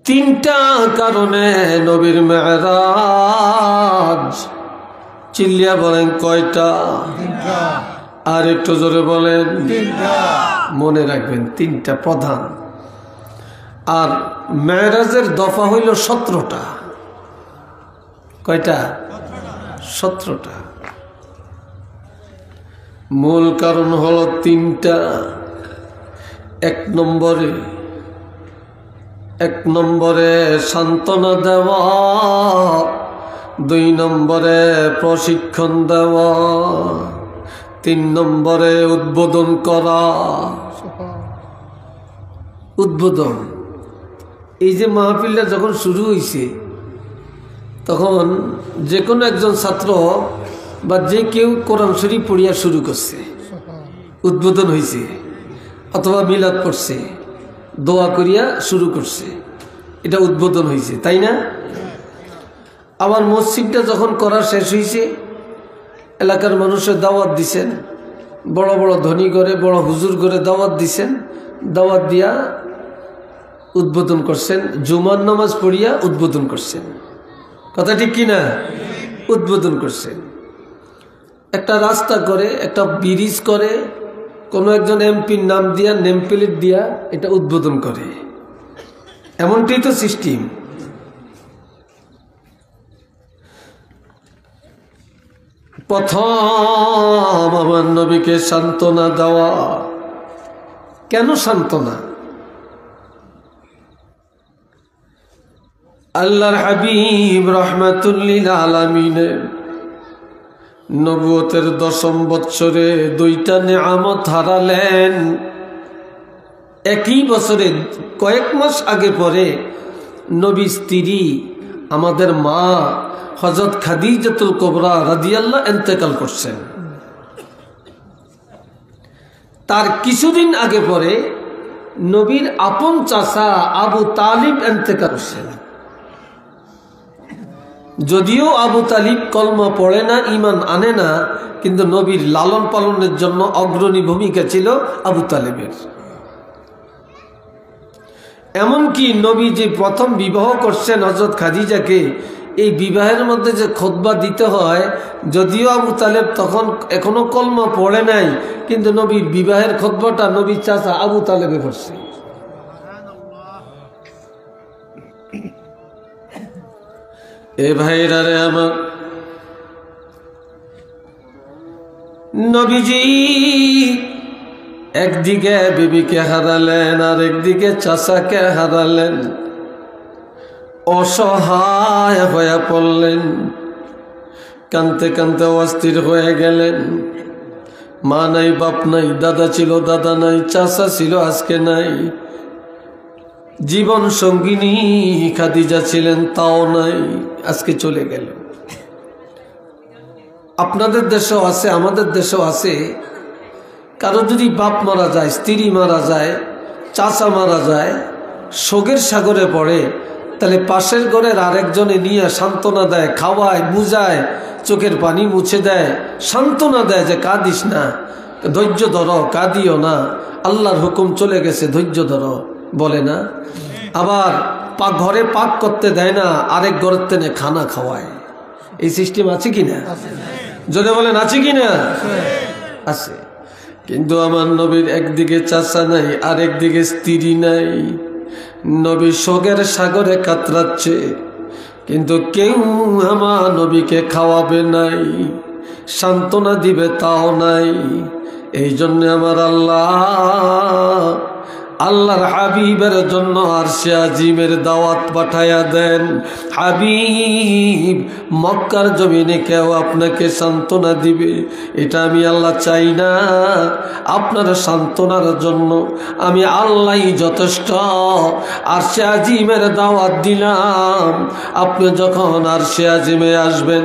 তিনটা কারণে নবীর মেরাজ। চিল্লিয়া বলেন কয়টা? আর একটু জোরে বলেন। মনে রাখবেন তিনটা প্রধান। আর মেরাজের দফা হইল 17টা। কয়টা? 17টা। মূল কারণ হলো তিনটা। এক নম্বরে সান্ত্বনা দেওয়া, 2 নম্বরে প্রশিক্ষণ দেওয়া, 3 নম্বরে উদ্বোধন করা। উদ্বোধন, এই যে মাহফিলটা যখন শুরু হয়েছে তখন যে কোনো একজন ছাত্র বা যে কেউ কোরআন শরীফ পড়িয়া শুরু করছে, উদ্বোধন হয়েছে, অথবা মিলাদ পড়ছে, দোয়া করিয়া শুরু করছে, এটা উদ্বোধন হয়েছে, তাই না? আবার মসজিদটা যখন করা শেষ হয়েছে, এলাকার মানুষের দাওয়াত দিছেন, বড় বড় ধনী করে, বড় হুজুর করে দাওয়াত দিছেন, দাওয়াত দিয়া উদ্বোধন করছেন, জুমার নামাজ পড়িয়া উদ্বোধন করছেন। কথা ঠিক কিনা? উদ্বোধন করছেন। একটা রাস্তা করে, একটা ব্রিজ করে, কোনো একজন এমপির নাম দিয়া, নেম প্লেট দিয়া এটা উদ্বোধন করে। এমনটাই তো সিস্টেম। প্রথম আমার নবীকে সান্ত্বনা দেওয়া। কেন সান্ত্বনা? আল্লাহর হাবিব রাহমাতুল্লিল আলামিনের নবুয়তের 10ম বৎসরে 2টা নেয়ামত হারালেন। একই বছরে কয়েক মাস আগে পরে নবী স্ত্রী আমাদের মা হযরত খাদিজাতুল কুবরা রাদিয়াল্লাহু ইন্তেকাল করছেন। তার কিছুদিন আগে পরে নবীর আপন চাচা আবু তালিব ইন্তেকাল করছেন। যদিও আবু তালিব কলমা পড়ে না, ঈমান আনে না, কিন্তু নবীর লালন পালনের জন্য অগ্রণী ভূমিকা ছিল আবু তালিবের। এমনকি নবী যে প্রথম বিবাহ করছেন হযরত খাদিজাকে, এই বিবাহের মধ্যে যে খুতবা দিতে হয়, যদিও আবু তালেব তখন এখনো কলমা পড়ে নাই, কিন্তু নবীর বিবাহের খুতবাটা নবীর চাচা আবু তালেবে পড়ছে। এ ভাইরা রে আমার, নবীজি একদিকে বিবিকে হারালেন, আর একদিকে চাচাকে হারালেন। অসহায় হয়ে পড়লেন, কানতে কানতে অস্থির হয়ে গেলেন। মা নাই, বাপ নাই, দাদা ছিল, দাদা নাই, চাচা ছিল, আজকে নাই। জীবন সঙ্গিনী খাদিজা ছিলেন, তাও নাই, আজকে চলে গেল। আপনাদের দেশেও আছে, আমাদের দেশেও আছে। কারো যদি বাপ মারা যায়, স্ত্রী মারা যায়, চাচা মারা যায়, শোকের সাগরে পড়ে, তাহলে পাশের ঘরের আরেকজনে নিয়ে সান্ত্বনা দেয়, খাওয়ায়, বুঝায়, চোখের পানি মুছে দেয়, সান্ত্বনা দেয় যে কাঁদিস না, ধৈর্য ধরো, কাঁদিও না, আল্লাহর হুকুম চলে গেছে, ধৈর্য ধরো, বলে না? আবার ঘরে পাক করতে দেয় না, আরেক ঘরের তেনে খানা খাওয়ায়। এই সিস্টেম আছে কিনা? যদি বলেন আছে কিনা? আছে। কিন্তু আমার নবীর একদিকে চাচা নাই, আরেকদিকে স্ত্রী নাই। নবী শোকের সাগরে কাতরাচ্ছে, কিন্তু কেউ আমার নবীকে খাওয়াবে নাই, সান্ত্বনা দিবে তাও নাই। এই জন্য আমার আল্লাহর হাবিবের জন্য আরশে আজিমের দাওয়াত পাঠায়া দেন। হাবিব, মক্কার জমিনে কেউ আপনাকে সান্ত্বনা দিবে, এটা আমি আল্লাহ চাই না। আপনার সান্ত্বনার জন্য আমি আল্লাহই যথেষ্ট। আরশে আজিমের দাওয়াত দিলাম, আপনি যখন আরশে আজিমে আসবেন,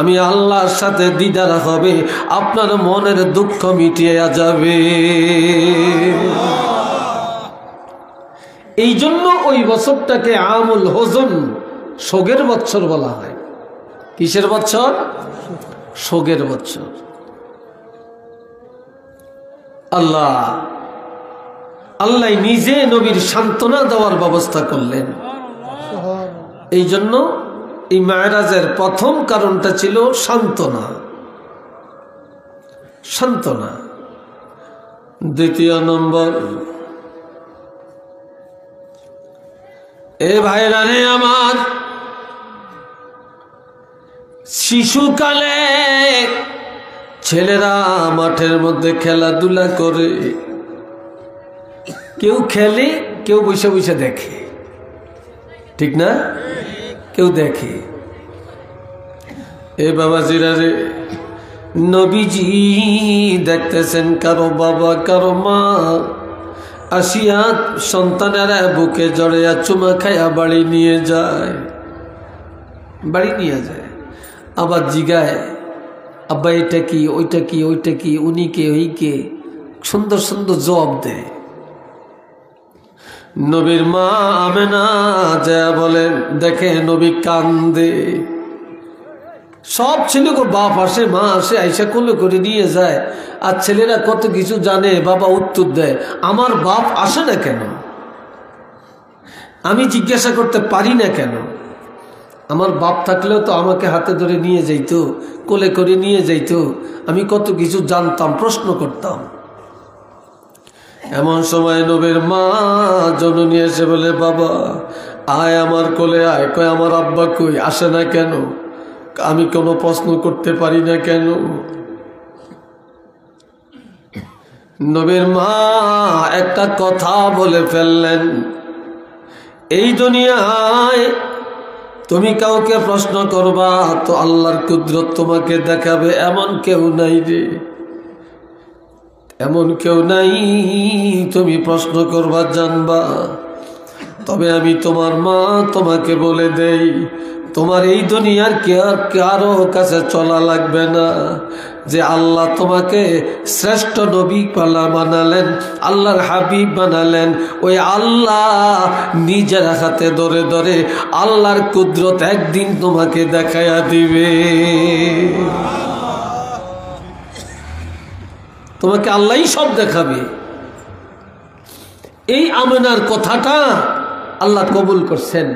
আমি আল্লাহর সাথে দিদার হবে, আপনার মনের দুঃখ মিটিয়ে যাবে। এই জন্য ওই বছরটাকে আমুল হোজন, শোকের বছর বলা হয়। কিসের বছর? শোকের বছর। আল্লাহ নিজে নবীর সান্ত্বনা দেওয়ার ব্যবস্থা করলেন। এই জন্য এই মেরাজের প্রথম কারণটা ছিল সান্ত্বনা। সান্ত্বনা। দ্বিতীয় নম্বর, এ ভাইরা রে আমার, শিশুকালে ছেলেরা মাঠের মধ্যে খেলাধুলা করে, কেউ খেলে, কেউ বসে বসে দেখে, ঠিক না? কেউ দেখে। এ বাবাজিরা রে, নবীজি দেখতেছেন কারো বাবা কারো মা আসিয়া সন্তানেরা বুকে জড়িয়া চুমা খাইয়া বাড়ি নিয়ে যায়, বাড়ি নিয়ে যায়। আবার জিগায়, আব্বা এটা কি, ওইটা কি, ওইটা কি, উনি কে, ওই কে, সুন্দর সুন্দর জবাব দেয়। নবীর মা আমেনা যা বলেন, দেখে নবী কান্দে। সব ছেলেকে বাপ আসে, মা আসে, আইসা কোলে করে নিয়ে যায়, আর ছেলেরা কত কিছু জানে। বাবা উত্তর দেয়, আমার বাপ আসে না কেন? আমি জিজ্ঞাসা করতে পারি না কেন? আমার বাপ থাকলেও তো আমাকে হাতে ধরে নিয়ে যাইতো, কোলে করে নিয়ে যাইতো, আমি কত কিছু জানতাম, প্রশ্ন করতাম। এমন সময় নবীর মা জননী এসে বলে, বাবা আয় আমার কোলে আয়। কয়, আমার আব্বা কই, আসে না কেন? আমি কোনো প্রশ্ন করতে পারি না কেন? নবীর মা একটা কথা বলে ফেললেন, এই দুনিয়ায় তুমি কাউকে প্রশ্ন করবা তো আল্লাহর কুদরত তোমাকে দেখাবে, এমন কেউ নাই রে, এমন কেউ নাই তুমি প্রশ্ন করবা জানবা। তবে আমি তোমার মা তোমাকে বলে দেই, তোমার এই দুনিয়ার কারো কাছে চলা লাগবে না। যে আল্লাহ তোমাকে শ্রেষ্ঠ নবী বানালেন, আল্লাহর হাবিব বানালেন, ওই আল্লাহ নিজের হাতে ধরে ধরে আল্লাহর কুদরত একদিন তোমাকে দেখাইয়া দিবে। তোমাকে আল্লাহই সব দেখাবে। এই আমেনার কথাটা আল্লাহ কবুল করছেন,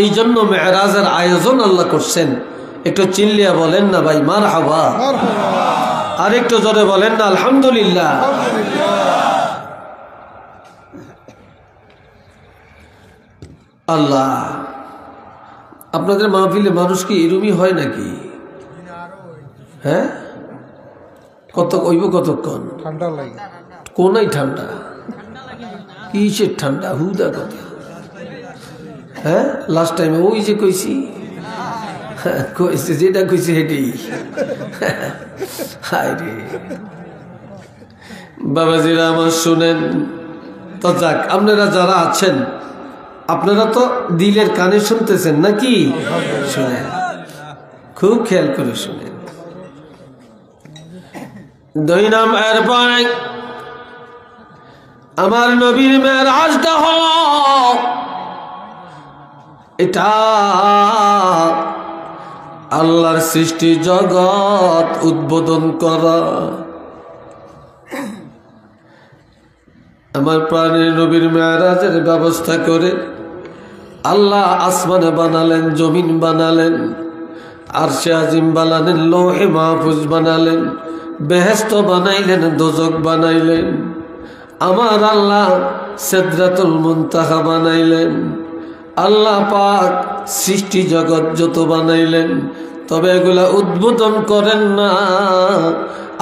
এই জন্য মেরাজের আয়োজন আল্লাহ করছেন। একটু চিল্লিয়া বলেন না ভাই মারহাবা, আর একটু জোরে বলেন না আলহামদুলিল্লাহ। আল্লাহ, আপনাদের মাহফিলে মানুষ কি এরমই হয় নাকি? হ্যাঁ, কত কইব, কতক্ষণ ঠান্ডা লাগে? কোনাই ঠান্ডা, কিসের ঠান্ডা, হুদা কথা। হ্যাঁ, লাস্ট টাইমে ওই যে কইছি, কইছে যেটা কইছি হেঁটেই। হায় রে বাবাজিরা আমার, শুনেন তো। যাক, আপনারা যারা আছেন আপনারা তো দিলের কানে শুনতেছেন নাকি? শুনেন, খুব খেয়াল করে শুনেন। 2 নম্বর পরে আমার নবীর মেরাজটা হলো এটা আল্লাহর সৃষ্টি জগৎ উদ্বোধন করা। আমার প্রাণের নবীর মেরাজের ব্যবস্থা করে আল্লাহ আসমানে বানালেন, জমিন বানালেন, আরশে আজিম বানালেন, লৌহে মাহফুজ বানালেন, বেহেশত বানাইলেন, দোজক বানাইলেন। আমার আল্লাহ সিদরাতুল মুনতাহা বানাইলেন। আল্লাহ পাক সৃষ্টি জগৎ যত বানাইলেন, তবে এগুলা উদ্বোধন করেন না।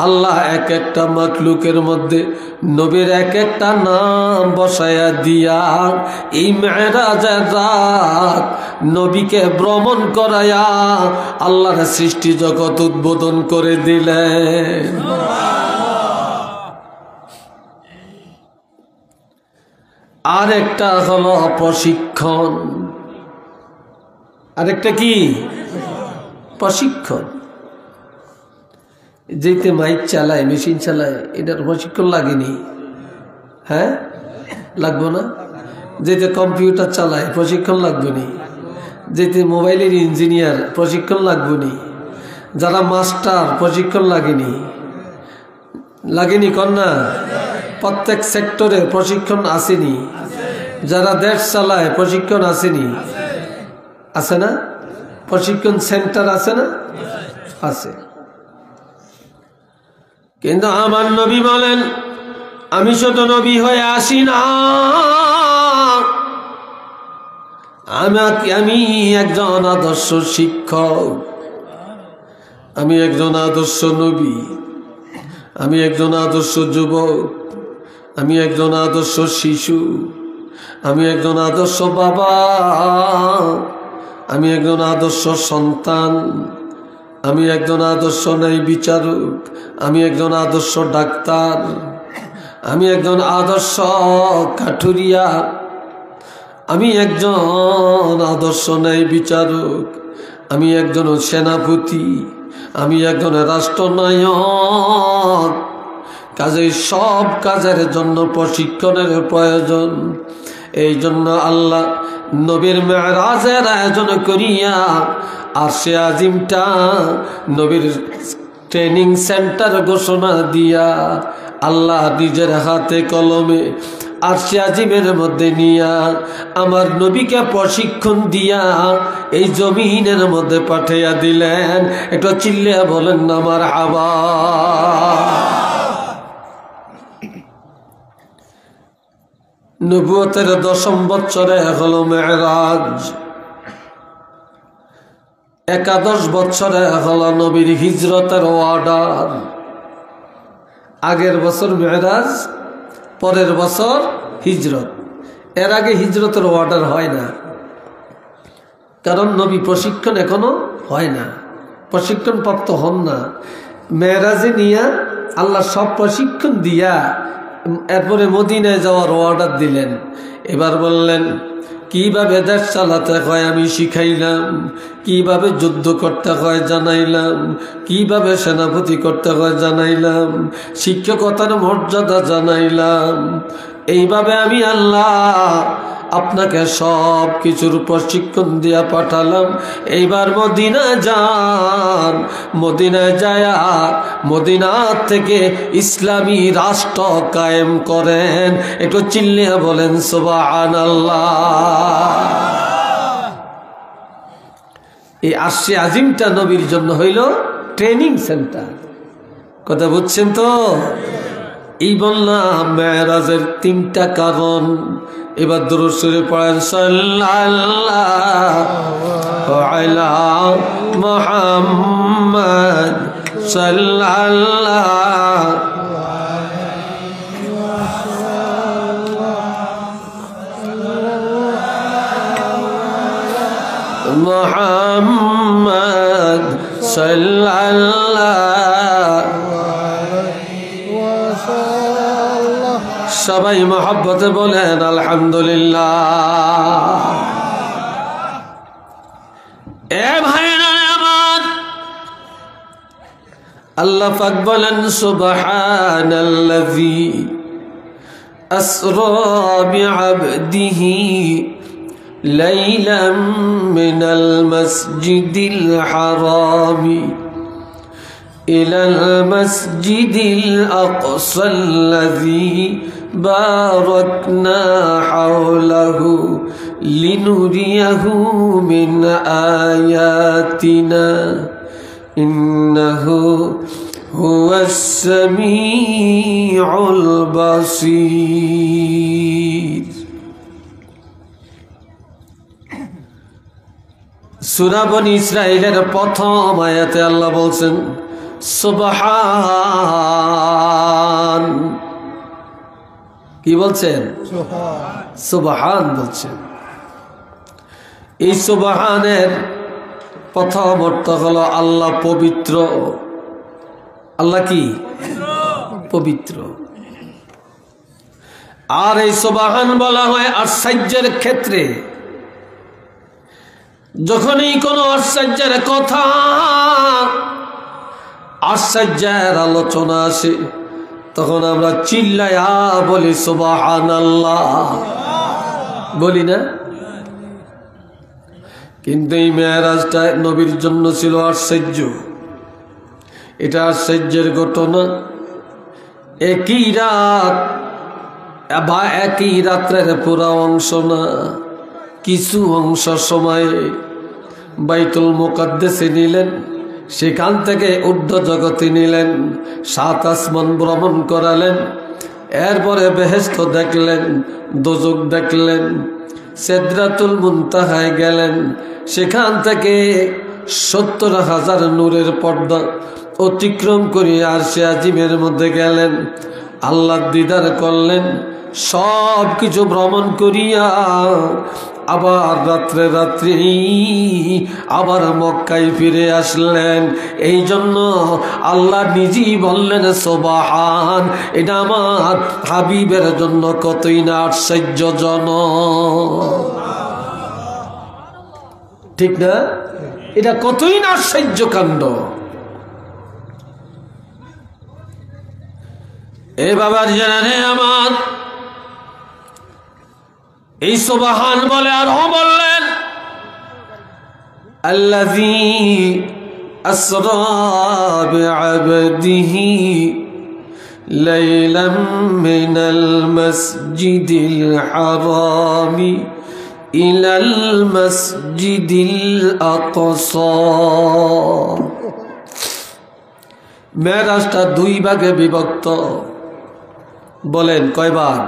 আল্লাহ এক একটা মাখলুকের মধ্যে নবীর এক একটা নাম বসায়া দিয়া এই মেরাজের রাত নবীকে ভ্রমণ করায়া আল্লাহর সৃষ্টি জগৎ উদ্বোধন করে দিলেন। আর একটা হলো প্রশিক্ষণ। আরেকটা কি? প্রশিক্ষণ। যেতে মাইক চালায়, মেশিন চালায়, এটার প্রশিক্ষণ লাগেনি? হ্যাঁ, লাগবো না? যেতে কম্পিউটার চালায়, প্রশিক্ষণ লাগবে নি? যেতে মোবাইলের ইঞ্জিনিয়ার, প্রশিক্ষণ লাগবে নি? যারা মাস্টার, প্রশিক্ষণ লাগেনি? লাগেনি কন্যা? প্রত্যেক সেক্টরে প্রশিক্ষণ আসেনি? যারা দেশ চালায় প্রশিক্ষণ আসেনি? আছে না? প্রশিক্ষণ সেন্টার আছে না? আছে। কিন্তু আমার নবী বলেন, আমি শুধু নবী হয়ে আসি না, আমি একজন আদর্শ শিক্ষক, আমি একজন আদর্শ নবী, আমি একজন আদর্শ যুবক, আমি একজন আদর্শ শিশু, আমি একজন আদর্শ বাবা, আমি একজন আদর্শ সন্তান, আমি একজন আদর্শ ন্যায় বিচারক, আমি একজন আদর্শ ডাক্তার, আমি একজন আদর্শ কাঠুরিয়া, আমি একজন আদর্শ ন্যায় বিচারক, আমি একজন সেনাপতি, আমি একজন রাষ্ট্রনায়ক। কাজেই সব কাজের জন্য প্রশিক্ষণের প্রয়োজন। এই জন্য আল্লাহ নবীর মেরাজের আয়োজন করিয়া আরশে আজিমটা নবীর ট্রেনিং সেন্টার ঘোষণা দিয়া আল্লাহ নিজের হাতে কলমে আরশে আজিমের মধ্যে নিয়া আমার নবীকে প্রশিক্ষণ দিয়া এই জমিনের মধ্যে পাঠাইয়া দিলেন। একটু চিল্লিয়া বলেন না মারহাবা। নবুয়তের 10ম বছরে হলো মেরাজ, 11 বছরে হলো নবীর হিজরতের অর্ডার। আগের বছর মেরাজ, পরের বছর হিজরত। এর আগে হিজরতের অর্ডার হয় না, কারণ নবী প্রশিক্ষণ এখনো হয় না, প্রশিক্ষণ প্রাপ্ত হন না। মেরাজে নিয়া আল্লাহ সব প্রশিক্ষণ দিয়া এরপরে মদিনায় যাওয়ার অর্ডার দিলেন। এবার বললেন কিভাবে দেশ চালাতে হয় আমি শিখাইলাম, কিভাবে যুদ্ধ করতে হয় জানাইলাম, কিভাবে সেনাপতি করতে হয় জানাইলাম, শিক্ষকতার মর্যাদা জানাইলাম। এইভাবে আমি আল্লাহ আপনাকে সব কিছুর প্রশিক্ষণ দিয়া পাঠালাম। এইবার মদিনা যান, মদিনায় যায়া মদিনা থেকে ইসলামী রাষ্ট্র কায়েম করেন। একটু চিল্লিয়া বলেন সুবহানাল্লাহ। এই আরশে আজিমটা নবীর জন্য হইল ট্রেনিং সেন্টার। কথা বুঝছেন তো? এই বললাম মেরাজের 3টা কারণ। এবার দুরূদ শরীফ পড়েন সাল্লাল্লাহু আলা মুহাম্মদ সাল্লাল্লাহু মুহাম্মদ সাল্লাল্লাহু। সবাই মহব্বতে বলেন আলহামদুলিল্লাহ। এ ভাইরা আমার, আল্লাহ পাক বলেন সুবহানাল্লাযী আসরা বিআবদিহি লাইলাম মিনাল মাসজিদিল হারামি ইলাল মাসজিদিল আকসাল্লাযী বারাকনা হাওলাহু লিনুরিয়াহু মিন আয়াতিনা ইন্নাহু হুয়াস সামিউল বাসীর। সূরা বনী ইসরাঈলের প্রথম আয়াতে আল্লাহ বলছেন সুবহান। কি বলছেন? সুবহান বলছেন। এই সুবহানের প্রথম অর্থ হলো আল্লাহ পবিত্র। আল্লাহ কি? পবিত্র। আর এই সুবহান বলা হয় আশ্চর্যের ক্ষেত্রে। যখনই কোনো আশ্চর্যের কথা, আশ্চর্যের আলোচনা আসে, তখন আমরা চিল্লায়া বলি সুবহানাল্লাহ, বলি না? কিন্তু এই মেরাজটা নবীর জন্য ছিল আশ্চর্য। এটা আশ্চর্যের ঘটনা। একই রাত বা একই রাত্রের পুরা অংশ না, কিছু অংশ সময়ে বাইতুল মুকাদ্দাসে নিলেন, সেখান থেকে ঊর্ধ্ব জগতে নিলেন, 7 আসমান ভ্রমণ করালেন। এরপরে বেহেশত দেখলেন, দোজখ দেখলেন, সিদরাতুল মুনতাহায় গেলেন। সেখান থেকে 70,000 নূরের পর্দা অতিক্রম করে আরশে আজিমের মধ্যে গেলেন, আল্লাহর দিদার করলেন। সব কিছু ভ্রমণ করিয়া আবার রাত্রে রাত্রি আবার মক্কায় ফিরে আসলেন। এই জন্য আল্লাহ নিজেই বললেন সুবহান, এটা আমার হাবিবের জন্য কতই না আশ্চর্যজনক। ঠিক না? এটা কতই না আশ্চর্য কাণ্ড। এ বাবার জানে আমার, এই সুবহান বলে আরো বললেন আল্লাযী আসরা বিআবদিহি লাইলাম মিনাল মাসজিদিল হারামি ইলাল মাসজিদিল আকসা। মেরাজটা 2 ভাগে বিভক্ত। বলেন কয় ভাগ?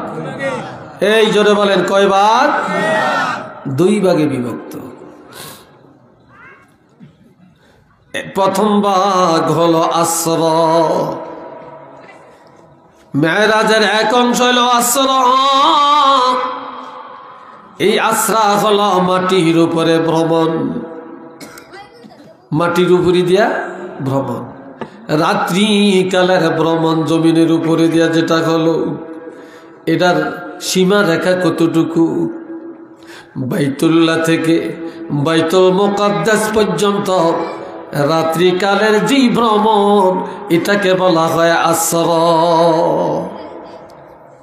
এই জোরে বলেন কয় ভাগ? 2 ভাগে বিভক্ত। প্রথম ভাগ হলো আসরা। মেরাজের এক অংশ হলো আসরা। এই আসরা হলো মাটির উপরে ভ্রমণ, মাটির উপরে দিয়া ভ্রমণ। রাত্রি কালের ভ্রমণ জমিনের উপরে দিয়া যেটা হলো, এটার সীমা রেখা কতটুকু? বাইতুল্লাহ থেকে বাইতুল মুকাদ্দাস পর্যন্ত রাত্রিকালের যে ভ্রমণ, এটাকে বলা হয় আসরা।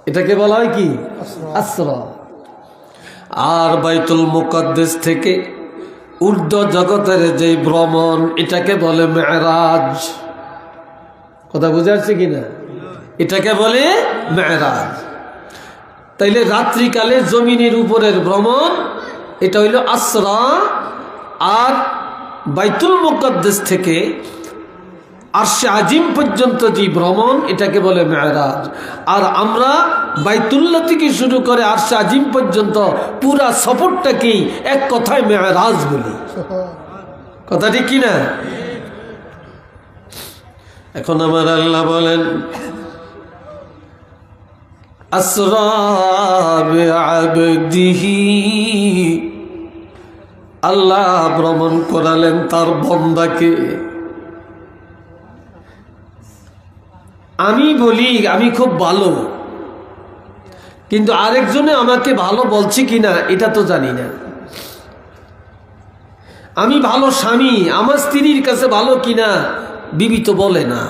এটাকে বলা হয় কি? আসরা। আর বাইতুল মুকাদ্দাস থেকে ঊর্ধ্ব জগতের যে ভ্রমণ, এটাকে বলে মেরাজ। কথা বুঝে আসছে কিনা? এটাকে বলে মেরাজ। তাইলে রাত্রিকালে জমিনের উপরের ভ্রমণ, এটা হইল আসরা। আর বাইতুল মুকাদ্দাস থেকে আরশে আজিম পর্যন্ত যে ভ্রমণ, এটাকে বলে মেরাজ। আর আমরা বাইতুল্লাহ থেকে শুরু করে আরশে আজিম পর্যন্ত পুরা সফরটাকেই এক কথায় মেরাজ বলি। কথা ঠিক কিনা? এখন আমার আল্লাহ বলেন আসরা বিআবদিহি, আল্লাহ ভ্রমণ করালেন তার বান্দাকে। আমি বলি আমি খুব ভালো, কিন্তু আরেকজনে আমাকে ভালো বলছে কিনা এটা তো জানি না। আমি ভালো স্বামী, আমার স্ত্রীর কাছে ভালো কিনা বিবি তো বলে না।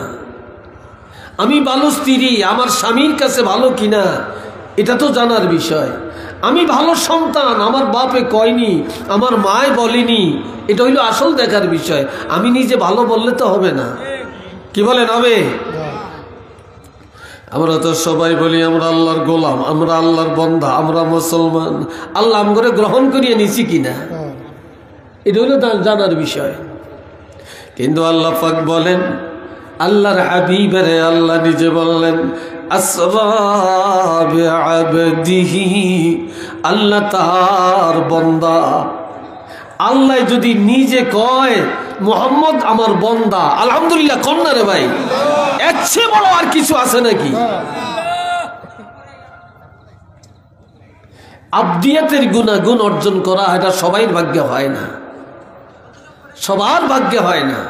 আমি ভালো স্ত্রী, আমার স্বামীর কাছে ভালো কিনা এটা তো জানার বিষয়। আমি ভালো সন্তান, আমার বাপে কয়নি, আমার মায় বলেনি, এটা হইল আসল দেখার বিষয়। আমি নিজে ভালো বললে তো হবে না। কি বলেন হবে? আমরা তো সবাই বলি আমরা আল্লাহর গোলাম, আমরা আল্লাহর বান্দা, আমরা মুসলমান। আল্লাহ আমগরে গ্রহণ করিয়ে নিছি কিনা এটা হইল জানার বিষয়। কিন্তু আল্লাহ পাক বলেন, আল্লাহর হাবিবের আল্লাহ নিজে বললেন আসরা বিআবদিহি, আল্লাহ তার বান্দা। আল্লাহ যদি নিজে কয় মুহাম্মদ আমার বান্দা, আলহামদুলিল্লাহ কোন না রে ভাই? এর চেয়ে বড় আর কিছু আছে নাকি? আবদিয়াতের গুণাগুণ অর্জন করা এটা সবাই ভাগ্যে হয় না, সবার ভাগ্যে হয় না।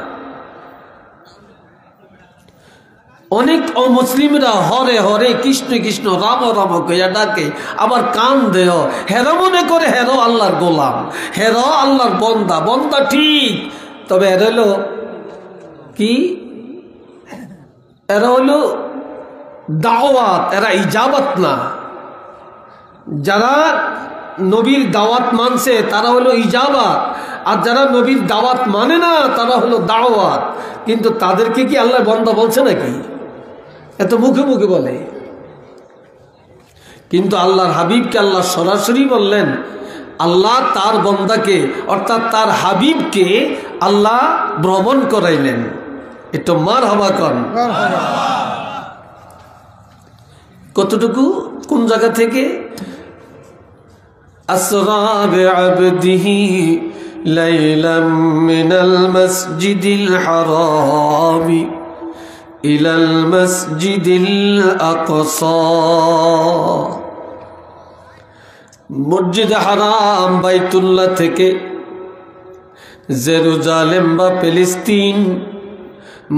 অনেক অমুসলিমরা হরে হরে কৃষ্ণ কৃষ্ণ রাম রাম কইয়া ডাকে, আবার কান দেহ হেরো মনে করে হেরো আল্লাহর গোলাম, হেরো আল্লাহর বন্দা। বন্দা ঠিক, তবে এরা হলো কি? এরা হলো দাওয়াত, এরা ইজাবাত না। যারা নবীর দাওয়াত মানছে তারা হলো ইজাবাত, আর যারা নবীর দাওয়াত মানে না তারা হলো দাওয়াত। কিন্তু তাদেরকে কি আল্লাহ বন্দা বলছে নাকি? এত মুখে মুখে বলে। কিন্তু আল্লাহর হাবিবকে আল্লাহ সরাসরি বললেন আল্লাহ তার বন্দাকে অর্থাৎ তার হাবিবকে আল্লাহ ভ্রমণ করাইলেন। একটু মারহাবা কন। কতটুকু কোন জায়গা থেকে? আসরা বিআবদিহি লাইলাম মিনাল মাসজিদিল হারামি ইলাল মাসজিদিল আকসা। মসজিদ হারাম বাইতুল্লাহ থেকে জেরুজালেম বা ফিলিস্তিন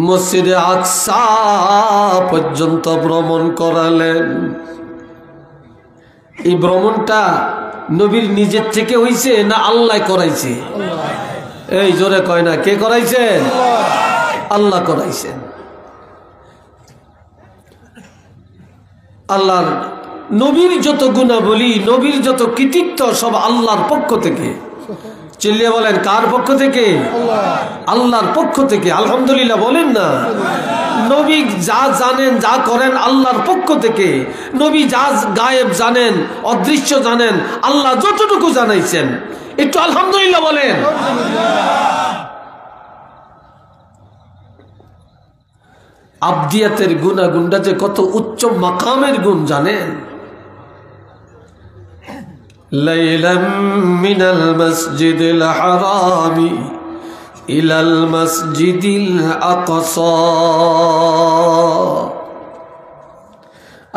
মসজিদে আকসা পর্যন্ত ভ্রমণ করালেন। এই ভ্রমণটা নবীর নিজের থেকে হইছে না আল্লাহ করাইছে? এই জোরে কয় না, কে করাইছেন? আল্লাহ করাইছেন। আল্লাহর নবীর যত গুণাবলী, নবীর যত কৃতিত্ব সব আল্লাহর পক্ষ থেকে। চিল্লিয়ে বলেন, কার পক্ষ থেকে? আল্লাহর পক্ষ থেকে। আলহামদুলিল্লাহ বলেন না। নবী যা জানেন, যা করেন আল্লাহর পক্ষ থেকে। নবী যা গায়েব জানেন, অদৃশ্য জানেন, আল্লাহ যতটুকু জানাইছেন, একটু আলহামদুলিল্লাহ বলেন। আবদিয়াতের গুণাগুণটা যে কত উচ্চ মাকামের গুণ জানেন? লাইলাম মিনাল মাসজিদিল হারামি ইলাল মাসজিদিল আকসা।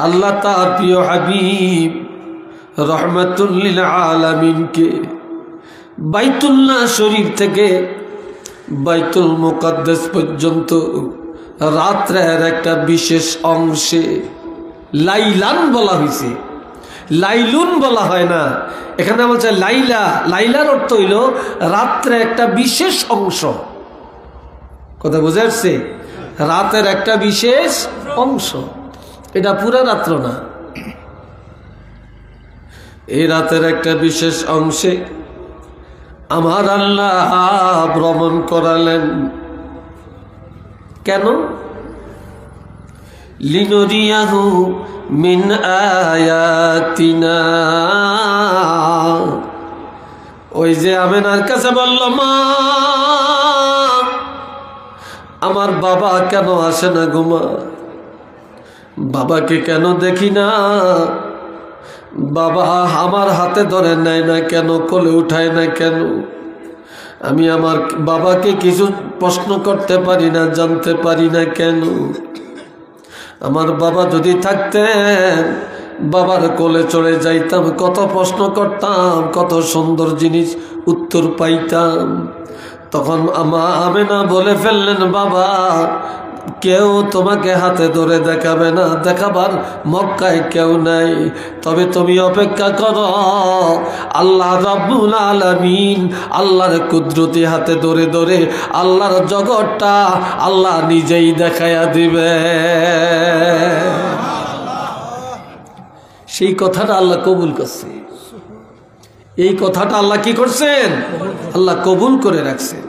আল্লাহ তার প্রিয় হাবিব রহমাতুল লিল আলামিনকে বাইতুল্লাহ শরীফ থেকে বাইতুল মুকাদ্দাস পর্যন্ত রাত্রের একটা বিশেষ অংশে লাইলান বলা হয়েছে, লাইলুন বলা হয় না। এখানে বলছে লাইলা। লাইলার অর্থ হইল রাত্রে একটা বিশেষ অংশ। কথা বুঝে আসছে? রাতের একটা বিশেষ অংশ, এটা পুরা রাত্র না। এই রাতের একটা বিশেষ অংশে আমার আল্লাহ ভ্রমণ করালেন। কেন? লিনুরিয়াহু মিন আয়াতিনা। ওই যে আমেনার কাছে বলল, মা আমার বাবা কেন আসে না গো মা? বাবাকে কেন দেখি না? বাবা আমার হাতে ধরে নেয় না কেন? কোলে উঠায় না কেন? আমি আমার বাবাকে কিছু প্রশ্ন করতে পারি না, জানতে পারি না কেন? আমার বাবা যদি থাকতেন, বাবার কোলে চড়ে যাইতাম, কত প্রশ্ন করতাম, কত সুন্দর জিনিস উত্তর পাইতাম। তখন আমেনা বলে ফেললেন, বাবা কেউ তোমাকে হাতে ধরে দেখাবে না, দেখাবার মক্কায় কেউ নাই। তবে তুমি অপেক্ষা করো, আল্লাহ রাব্বুল আলামিন আল্লাহর কুদরতি হাতে ধরে ধরে আল্লাহর জগৎটা আল্লাহ নিজেই দেখাইয়া দিবে। সেই কথাটা আল্লাহ কবুল করছে। এই কথাটা আল্লাহ কি করছেন? আল্লাহ কবুল করে রাখছেন।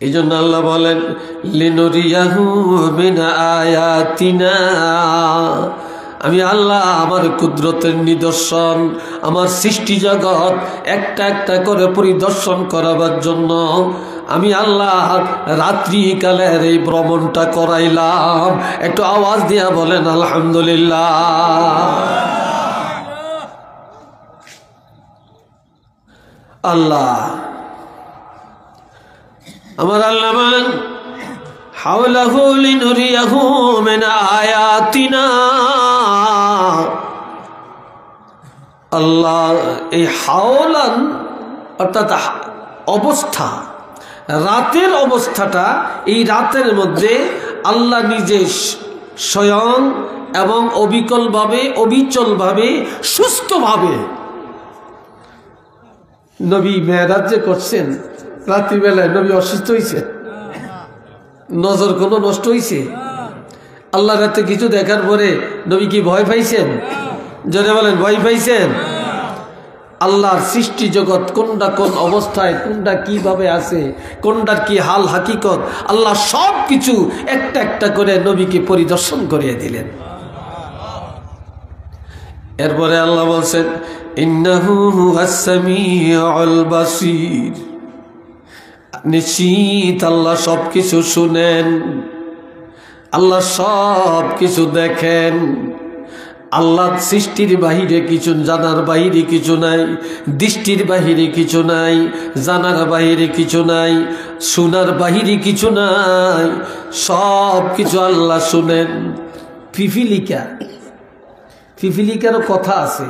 এই জন্য আল্লাহ বলেন, লিনুরিয়াহু মিন আয়াতিনা। আমি আল্লাহ আমার কুদরতের নিদর্শন, আমার সৃষ্টি জগৎ একটা একটা করে পরিদর্শন করাবার জন্য আমি আল্লাহ রাত্রিকালের এই ভ্রমণটা করাইলাম। একটু আওয়াজ দিয়া বলেন আলহামদুলিল্লাহ। আল্লাহ আমার আল্লাহ বলেন, হাওলাহু লিনুরিয়াহু মিন আয়াতিনা। আল্লাহ এই হাওলান অর্থাৎ অবস্থা, রাতের অবস্থাটা, এই রাতের মধ্যে আল্লাহ নিজে স্বয়ং এবং অবিকলভাবে, অবিচলভাবে, সুস্থভাবে নবী মেরাজ যে করছেন। রাত্রিবেলায় নবী অসুস্থ হয়েছে? নজর কোনো নষ্ট হয়েছে? আল্লাহ রাতে কিছু দেখার পরে নবী কি ভয় পাইছেন? জোরে বলেন, ভয় পাইছেন? আল্লাহর সৃষ্টি জগৎ কোনটা কোন অবস্থায়, কোনটা কিভাবে আছে, কোনটার কি হাল হাকিকত, আল্লাহ সব কিছু একটা একটা করে নবীকে পরিদর্শন করিয়ে দিলেন। এরপরে আল্লাহ বলছেন, ইন্নাহু হুয়াস সামিউল বাসীর। নিশ্চিত আল্লাহ সব কিছু শুনেন, আল্লাহ সব কিছু দেখেন। আল্লাহ সৃষ্টির বাহিরে কিছু, জানার বাহিরে কিছু নাই, দৃষ্টির বাহিরে কিছু নাই, জানার বাহিরে কিছু নাই, শোনার বাহিরে কিছু নাই, সব কিছু আল্লাহ শুনেন। পিপিলিকা, পিপিলিকারও কথা আছে।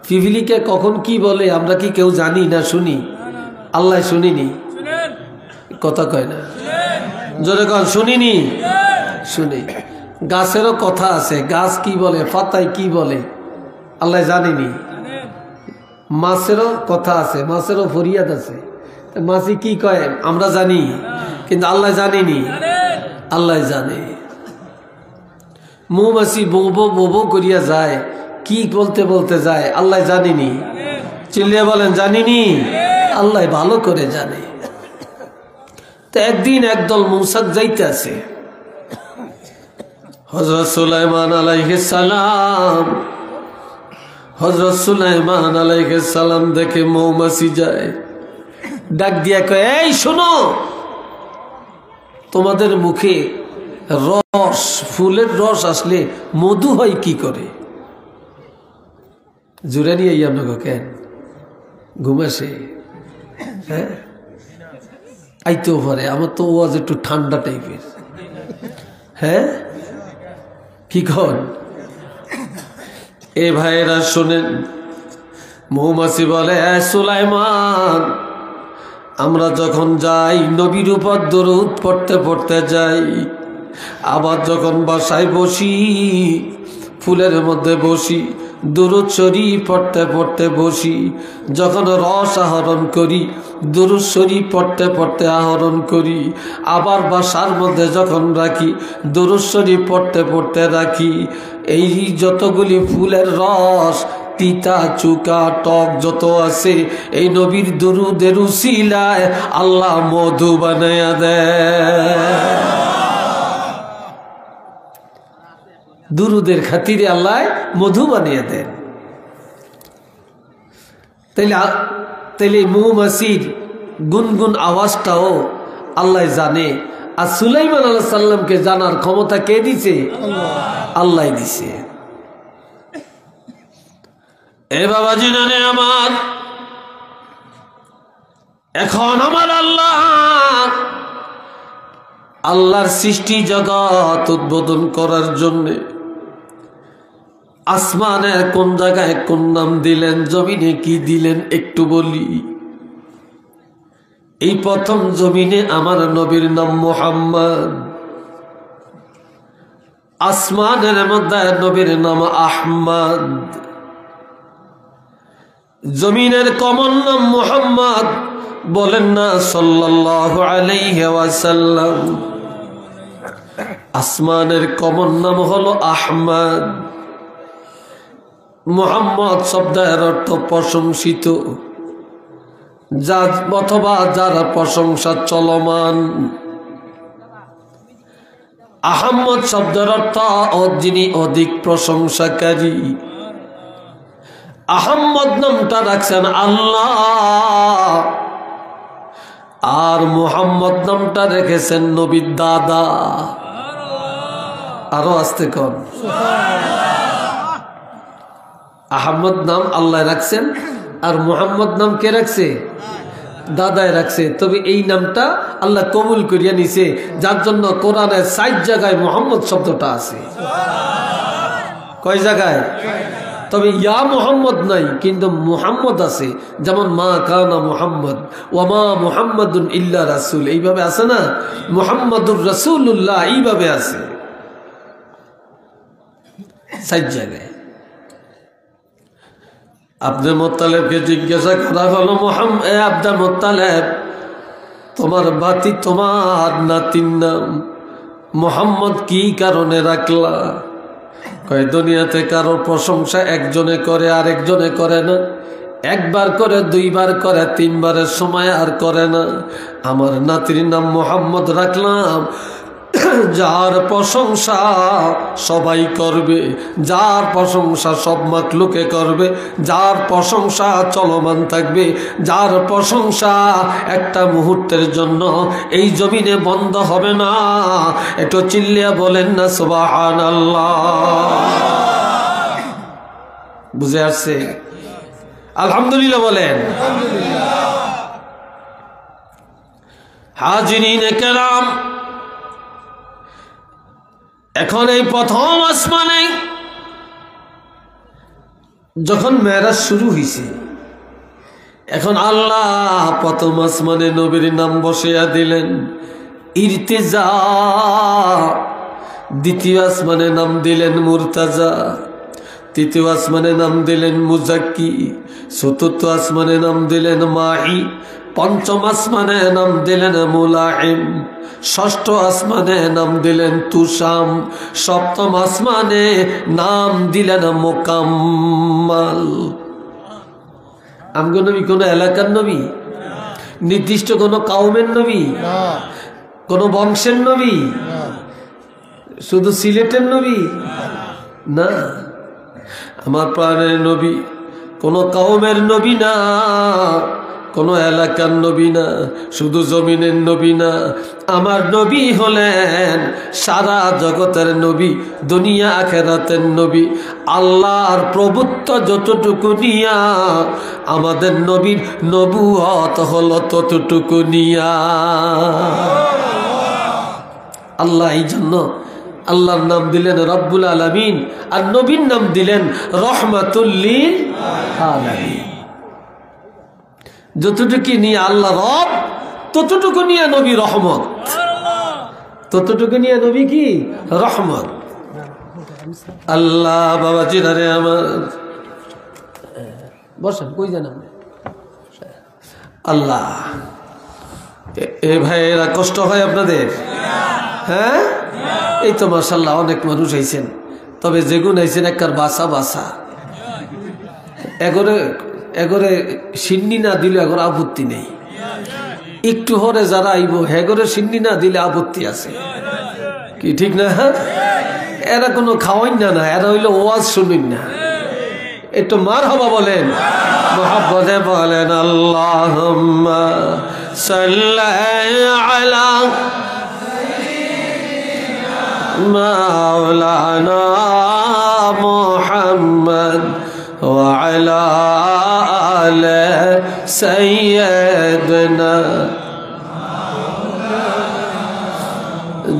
পিপিলিকা কখন কি বলে আমরা কি কেউ জানি না শুনি? আল্লাহ শুনিনি, কথা কয় না, জোরে কন শুনিনি, শুনি। গাছেরও কথা আছে, গাছ কি বলে, পাতায় কি বলে আল্লাহ জানিনি। মাছেরও কথা আছে, মাছেরও ফরিয়াদ আছে, মাছি কি কয় আমরা জানি, কিন্তু আল্লাহ জানিনি, আল্লাহ জানে। মৌমাছি বো বো করিয়া যায়, কি বলতে বলতে যায় আল্লাহ জানিনি। চিল্লিয়ে বলেন জানিনি, আল্লাহ ভালো করে জানে। তো একদিন একদল মৌসাক যাইতে আছে, হযরত সুলাইমান আলাইহিস সালাম, হযরত সুলাইমান আলাইহিস সালাম দেখে মৌমাছি যায়, ডাক দিয়া কয় এই শোনো, তোমাদের মুখে রস, ফুলের রস আসলে মধু হয় কি করে? জুড়ে নিয়ে আপনাকে কেন ঘুম আসে? হ্যাঁ আইতেও পারে, আমার তো ওয়াজ একটু ঠান্ডা টাইপের। হ্যাঁ কি কন এ ভাইরা শোনেন, মৌমাছি বলে সুলাইমান, আমরা যখন যাই নবীর উপর দরুদ পড়তে পড়তে যাই, আবার যখন বাসায় বসি ফুলের মধ্যে বসি দুরূদ শরীফ পড়তে পড়তে বসি, যখন রস আহরণ করি দুরূদ শরীফ পড়তে পড়তে আহরণ করি, আবার বাসার মধ্যে যখন রাখি দুরূদ শরীফ পড়তে পড়তে রাখি। এই যতগুলি ফুলের রস, তিতা চুকা টক যত আছে, এই নবীর দুরুদের উসিলায় আল্লাহ মধু বানায়া দেয়। দুরুদের খাতিরে আল্লাহ মধু বানিয়ে দেন। তাইলে মৌমাছির গুনগুন আওয়াজটাও আল্লাহ জানে। আর সুলাইমান আলাইহিস সালামকে জানার ক্ষমতা কে দিছে? আল্লাহ দিছে। এ বাবাজি জানে আমার, এখন আমার আল্লাহর সৃষ্টি জগৎ উদ্বোধন করার জন্যে আসমানের কোন জায়গায় কোন নাম দিলেন, জমিনে কি দিলেন একটু বলি। এই প্রথম জমিনে আমার নবীর নাম মুহাম্মদ, আসমানের মধ্যে নবীর নাম আহমদ, জমিনের কমন নাম মুহাম্মদ, বলেন না সাল্লাল্লাহু আলাইহি ওয়াসাল্লাম। আসমানের কমন নাম হলো আহমদ। মুহাম্মদ শব্দের অর্থ প্রশংসিত, যা অথবা যার প্রশংসা চলমান। আহমদ শব্দের অর্থ যিনি অধিক প্রশংসাকারী। আহমদ নামটা রাখছেন আল্লাহ, আর মুহাম্মদ নামটা রেখেছেন নবীর দাদা। আরো আসতে কন, আহমদ নাম আল্লাহ রাখছেন, আর মুহাম্মদ নাম কে রাখছে? দাদায় রাখছে। তবে এই নামটা আল্লাহ কবুল করিয়া নিছে, যার জন্য কোরআনের ৬০ জায়গায় মুহাম্মদ শব্দটা আছে। কয় জায়গায়? তবে ইয়া মুহাম্মদ নাই, কিন্তু মুহাম্মদ আছে। যেমন মা কানা মুহাম্মদ ওয়া মা মুহাম্মাদুন ইল্লা রাসূল, এইভাবে আছে না, মুহাম্মাদুর রাসূলুল্লাহ এইভাবে আছে ৬০ জায়গায়। আব্দুল মুত্তালিবকে জিজ্ঞাসা করা হলো, আব্দুল মুত্তালিব, তোমার বাতি, তোমার নাতির নাম মুহাম্মদ কি কারণে রাখলা? কয় দুনিয়াতে কারো প্রশংসা একজনে করে আর একজনে করে না, একবার করে, দুইবার করে, তিনবারের সময় আর করে না। আমার নাতির নাম মুহাম্মদ রাখলাম যার প্রশংসা সবাই করবে, যার প্রশংসা সব মাখলুকে করবে, যার প্রশংসা চলমান থাকবে, যার প্রশংসা একটা মুহূর্তের জন্য এই জমিনে বন্ধ হবে না। একটু চিল্লিয়া বলেন না সুবহানাল্লাহ। বুঝে আসছে? আলহামদুলিল্লাহ বলেন। হাজিরিনে কেরাম, এখন এই প্রথম আসমানে যখন মেরাজ শুরু হয়েছে, এখন আল্লাহ প্রথম আসমানে নবীর নাম বসাইয়া দিলেন ইরতিজা, দ্বিতীয় আসমানে নাম দিলেন মুরতাজা, তৃতীয় আসমানে নাম দিলেন মুজাক্কি, চতুর্থ আসমানে নাম দিলেন মাহি, পঞ্চম আসমানে নাম দিলেন মুলাহিম, ষষ্ঠ আসমানে নাম দিলেন তুষাম, সপ্তম আসমানে নাম দিলেন মোকাম্মাল। আমগো নবী কোন এলাকার নবী? নির্দিষ্ট কোন কাউমের নবী? কোন বংশের নবী? শুধু সিলেটের নবী না, আমার প্রাণের নবী কোন কাউমের নবী না, কোন এলাকার নবী না, শুধু জমিনের নবী না। আমার নবী হলেন সারা জগতের নবী, দুনিয়া আখিরাতের নবী। আল্লাহর প্রভুত্ব যতটুকু নিয়া আমাদের নবীর নবুয়ত হলো ততটুকু নিয়া। আল্লাহ এই জন্য আল্লাহর নাম দিলেন রব্বুল আলামিন, আর নবীর নাম দিলেন রহমাতুল লিল আলামিন। যতটুকু নিয়ে আল্লাহ রব, ততটুকু নিয়ে নবী রহমত, ততটুকু নিয়ে নবী কি রহমত। আল্লাহ বাবাজি রে আমার, বসেন, কই জানা আল্লাহ। এ ভাইয়েরা কষ্ট হয় আপনাদের? হ্যাঁ, এই তো মাশাআল্লাহ অনেক মানুষ আইছেন, তবে যেগুন আইছেন একবার বাসা বাসা, এগরে সিন্নি না দিলে এগর আপত্তি নেই। একটু হরে যারা আইব হেগরে সিন্নি না দিলে আপত্তি আছে কি, ঠিক না? এরা কোনো খাওয়াই না, এরা হইলো ওয়াজ শুনিন না। একটু মারহাবা বলেন, মুহাব্বতে বলেন আল্লাহুম্মা সাল্লি আলা মাওলানা মুহাম্মদ ওয়া আলা আলি সাইয়্যিদিনা।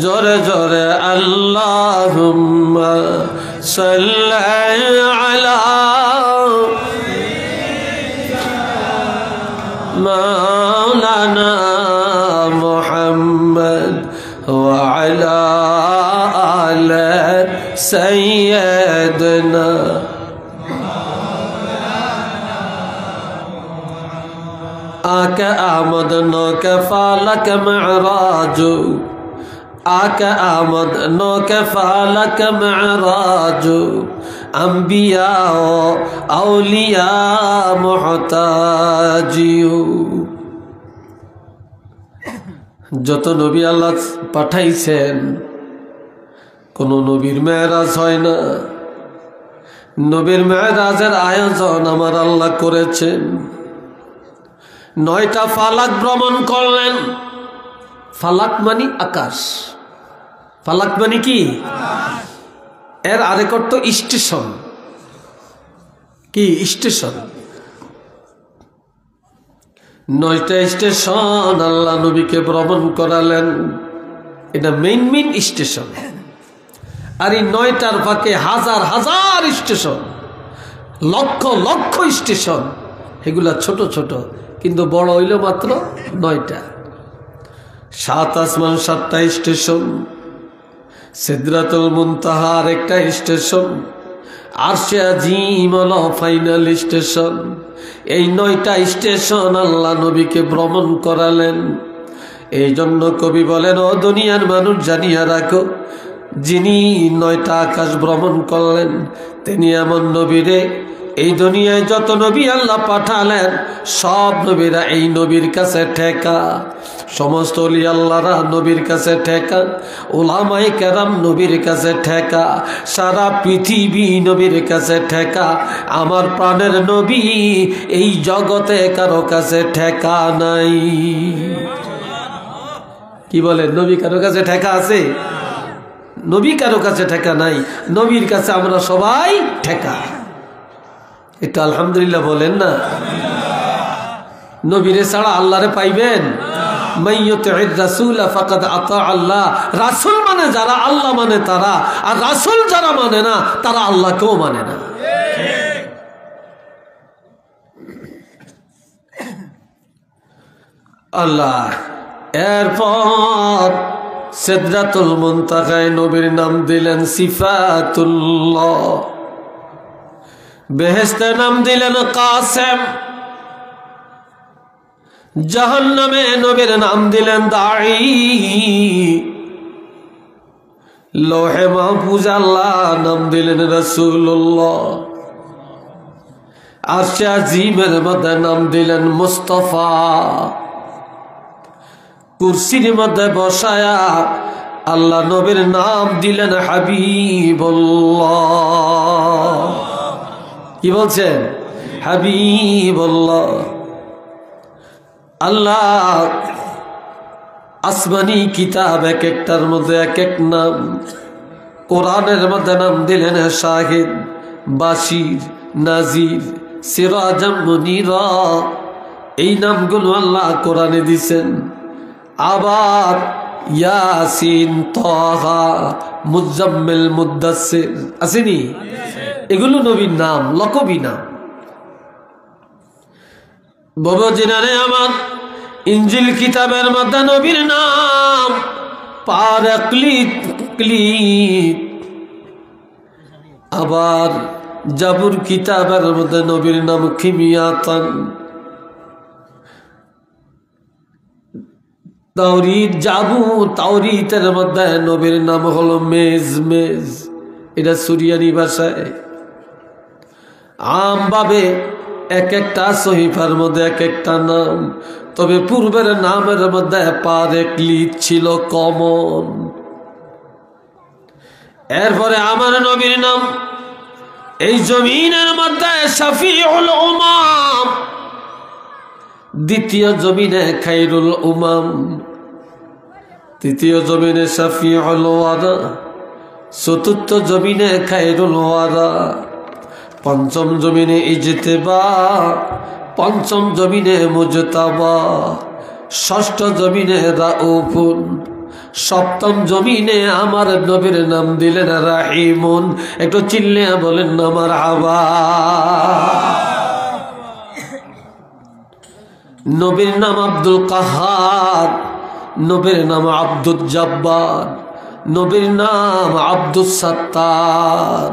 জোরে জোরে আল্লাহুম্মা সাল্লি আলা মাওলানা মুহাম্মদ ওয়া আলা আলি সাইয়্যিদিনা। आका आमद नो के फालक मेराजू, आका आमद नो के फालक मेराजू, अंबिया औलिया मुहताजियो। যত নবী আল্লাহ পাঠাইছেন কোন নবীর মেরাজ হয় না। নবীর মেরাজের আয়োজন আমার আল্লাহ করেছেন। 9টা ফালাক ভ্রমণ করলেন। ফালাক মানে আকাশ, ফালাক মানে কি? এর আরেক অর্থ স্টেশন। কি স্টেশন? 9টা স্টেশন আল্লাহ নবীকে ভ্রমণ করালেন। এটা মেইন স্টেশন। আর এই 9টার ফাঁকে হাজার হাজার স্টেশন, লক্ষ লক্ষ স্টেশন। এগুলা ছোট ছোট, কিন্তু বড় হইল মাত্র 9টা। 7 আসমান 7টা স্টেশন, সিদরাতুল মুনতাহা একটা স্টেশন, আরশে আজিম হলো ফাইনাল স্টেশন। এই 9টা স্টেশন আল্লাহ নবীকে ভ্রমণ করালেন। এই জন্য কবি বলেন, ও দুনিয়ার মানুষ জানিয়া রাখো, যিনি 9টা আকাশ ভ্রমণ করলেন তিনি এমন নবীরে এই দুনিয়ায় যত নবী আল্লাহ পাঠালেন সব নবীরা এই নবীর কাছে ঠেকা, সমস্ত ওলি আল্লাহরা নবীর কাছে ঠেকা, উলামায়ে কেরাম নবীর কাছে ঠেকা, সারা পৃথিবী নবীর কাছে ঠেকা। আমার প্রাণের নবী এই জগতে কারো কাছে ঠেকা নাই। কি বলেন, নবী কারো কাছে ঠেকা আছে? নবী কারো কাছে ঠেকা নাই, নবীর কাছে আমরা সবাই ঠেকা। এটা আলহামদুলিল্লাহ বলেন না। নবীরে ছাড়া আল্লাহরে পাইবেন? মাইয়ুতির রাসূল ফাকাদ আতা আল্লাহ। রাসূল মানে যারা, আল্লাহ মানে তারা, আর রাসূল যারা মানে না তারা আল্লাহকেও মানে না। আল্লাহ এরপর সিদরাতুল মুনতাহায় নবীর নাম দিলেন সিফাতুল্লাহ, বেহেশতের নাম দিলেন কাসেম, জাহান্নামে নবীর নাম দিলেন দাঈ, লৌহে মাহফুজ আল্লাহ নাম দিলেন রাসূলুল্লাহ, আরশে আজিমের মধ্যে নাম দিলেন মুস্তাফা, কুরসির মধ্যে বসায়া আল্লাহ নবীর নাম দিলেন হাবিবুল্লাহ। কি বলছেন? হাবিবুল্লাহ। আল্লাহ আসমানি কিতাব এক একটার মধ্যে এক এক নাম, কোরআনের মধ্যে নাম দিলেন শাহিদ, বাশির, নাজির, সিরাজাম মুনীরা। এই নামগুলো আল্লাহ কোরআনে দিছেন। আবার ইয়াসিন, তাহা, মুজাম্মিল, মুদ্দাসসির আসেনি? এগুলো নবীর নাম, লকবি নাম। বাবা জিনারে আমার, ইনজিল কিতাবের মধ্যে নবীর নাম পারাকলিত। আবার জাবুর কিতাবের মধ্যে নবীর নাম খিমিয়াতান। তাওরীত, জাবুর, তাওরীতের মধ্যে নবীর নাম হলো মেজ। এটা সুরিয়ানি ভাষায়। আমভাবে এক একটা সহিফার মধ্যে এক একটা নাম, তবে পূর্বের নামের মধ্যে পারাকলিত ছিল কমন। এরপরে আমার নবীর নাম এই জমিনের মধ্যে শফিউল উমাম, দ্বিতীয় জমিনে খায়রুল উমাম, তৃতীয় জমিনে শফিউল ওয়ারা, চতুর্থ জমিনে খায়রুল ওয়ারা, পঞ্চম জমিনে ইজতেবা, পঞ্চম জমিনে মুজতাবা, ষষ্ঠ জমিনে রাউফুন, সপ্তম জমিনে আমার নবীর নাম দিলেন রাহিমুন। একটু চিল্লে বলেন না মারহাবা। নবীর নাম আব্দুল কাহার, নবীর নাম আব্দুল জব্বার, নবীর নাম আব্দুস সাত্তার,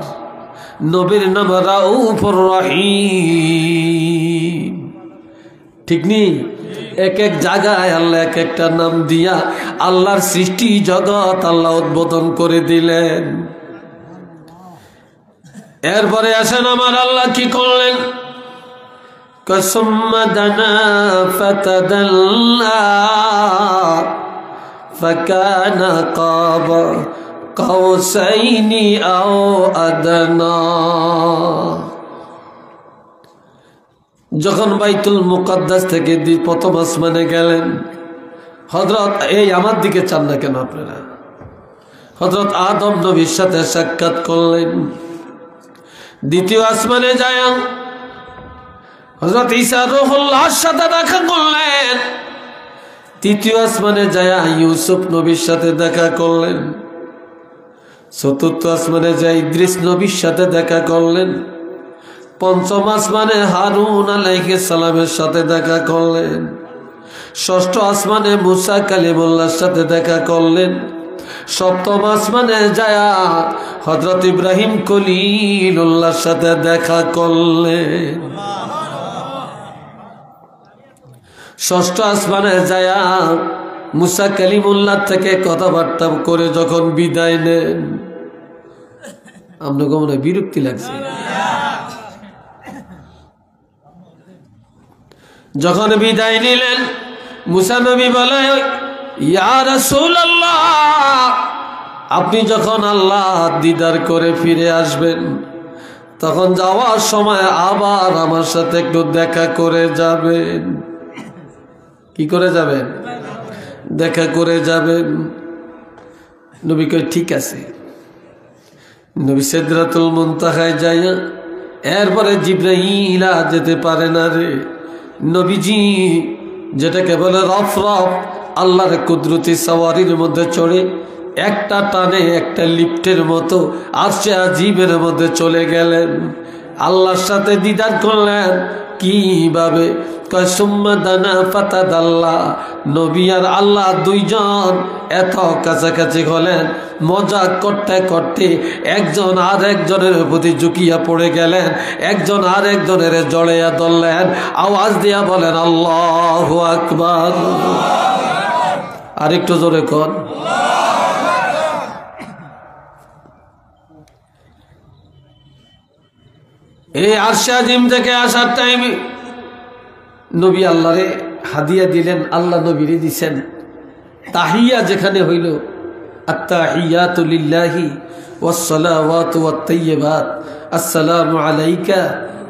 নবীর নাম রাউফুর রহিম। ঠিক নেই? এক এক জায়গায় আল্লাহ এক একটা নাম দিয়া আল্লাহর সৃষ্টি জগৎ আল্লাহ উদ্বোধন করে দিলেন। এরপরে আসেন আমার আল্লাহ কি করলেন? সুম্মা দানা ফাতাদাল্লা ফাকানা কাবা কাউসাইনি আও আদনা। যখন বাইতুল মুকাদ্দাস থেকে প্রথম আসমানে গেলেন, হযরত এই আমার দিকে চান না কেন আপনারা? হযরত আদম নবীর সাথে সাক্ষাৎ করলেন। দ্বিতীয় আসমানে যায় হযরত ঈসা রূহুল্লাহর সাথে দেখা করলেন। তৃতীয় আসমানে যায় ইউসুফ নবীর সাথে দেখা করলেন। চতুর্থ আসমানে যায় ইদ্রিস নবীর সাথে দেখা করলেন। পঞ্চম আসমানে হারুন আলাইহিস সালামের সাথে দেখা করলেন। ষষ্ঠ আসমানে মুসা কালিমুল্লাহর সাথে দেখা করলেন। সপ্তম আসমানে যায়া হযরত ইব্রাহিম খলিলুল্লাহর সাথে দেখা করলেন। ষষ্ঠ আসমানে যায়া মুসা কালিমুল্লাহ থেকে কথাবার্তা করে যখন বিদায় নেন, আপনাকে মনে হয় বিরক্তি লাগছে। যখন বিদায় নিলেন মুসা নবী বলে, ইয়া রাসূলুল্লাহ, আপনি যখন আল্লাহ দিদার করে ফিরে আসবেন তখন যাওয়ার সময় আবার আমার সাথে একটু দেখা করে যাবেন। কি করে যাবেন? দেখা করে যাবেন। নবী কয় ঠিক আছে। নবী সিদরাতুল মুনতাহায় যায়, এরপরে জিবরাইল যেতে পারে না রে। নবীজি যেটাকে বলে রফ রফ, আল্লাহর কুদরতি সওয়ারির মধ্যে চড়ে একটা টানে একটা লিফটের মতো আরশে আজিমের মধ্যে চলে গেলেন, আল্লাহর সাথে দিদার করলেন। কিভাবে? কয় সুম্মা দানা ফাতাদাল্লাহ। নবী আর আল্লাহ দুইজন এত কাছাকাছি হলেন, মজা করতে করতে একজন আর একজনের প্রতি ঝুঁকিয়া পড়ে গেলেন, একজন আর একজনের জড়াইয়া ধরলেন, আওয়াজ দিয়া বলেন আল্লাহু আকবার। আরেকটু জোরে কর। এই আরশে আজিম থেকে আসার টাইমে নবী আল্লাহরে হাদিয়া দিলেন, আল্লাহ নবীরে দিছেন তাহিয়া, যেখানে হইল আত্তাহিয়াতু লিল্লাহি ওয়াসসালাওয়াতু ওয়াত-তাইয়্যিবাত, আসসালামু আলাইকা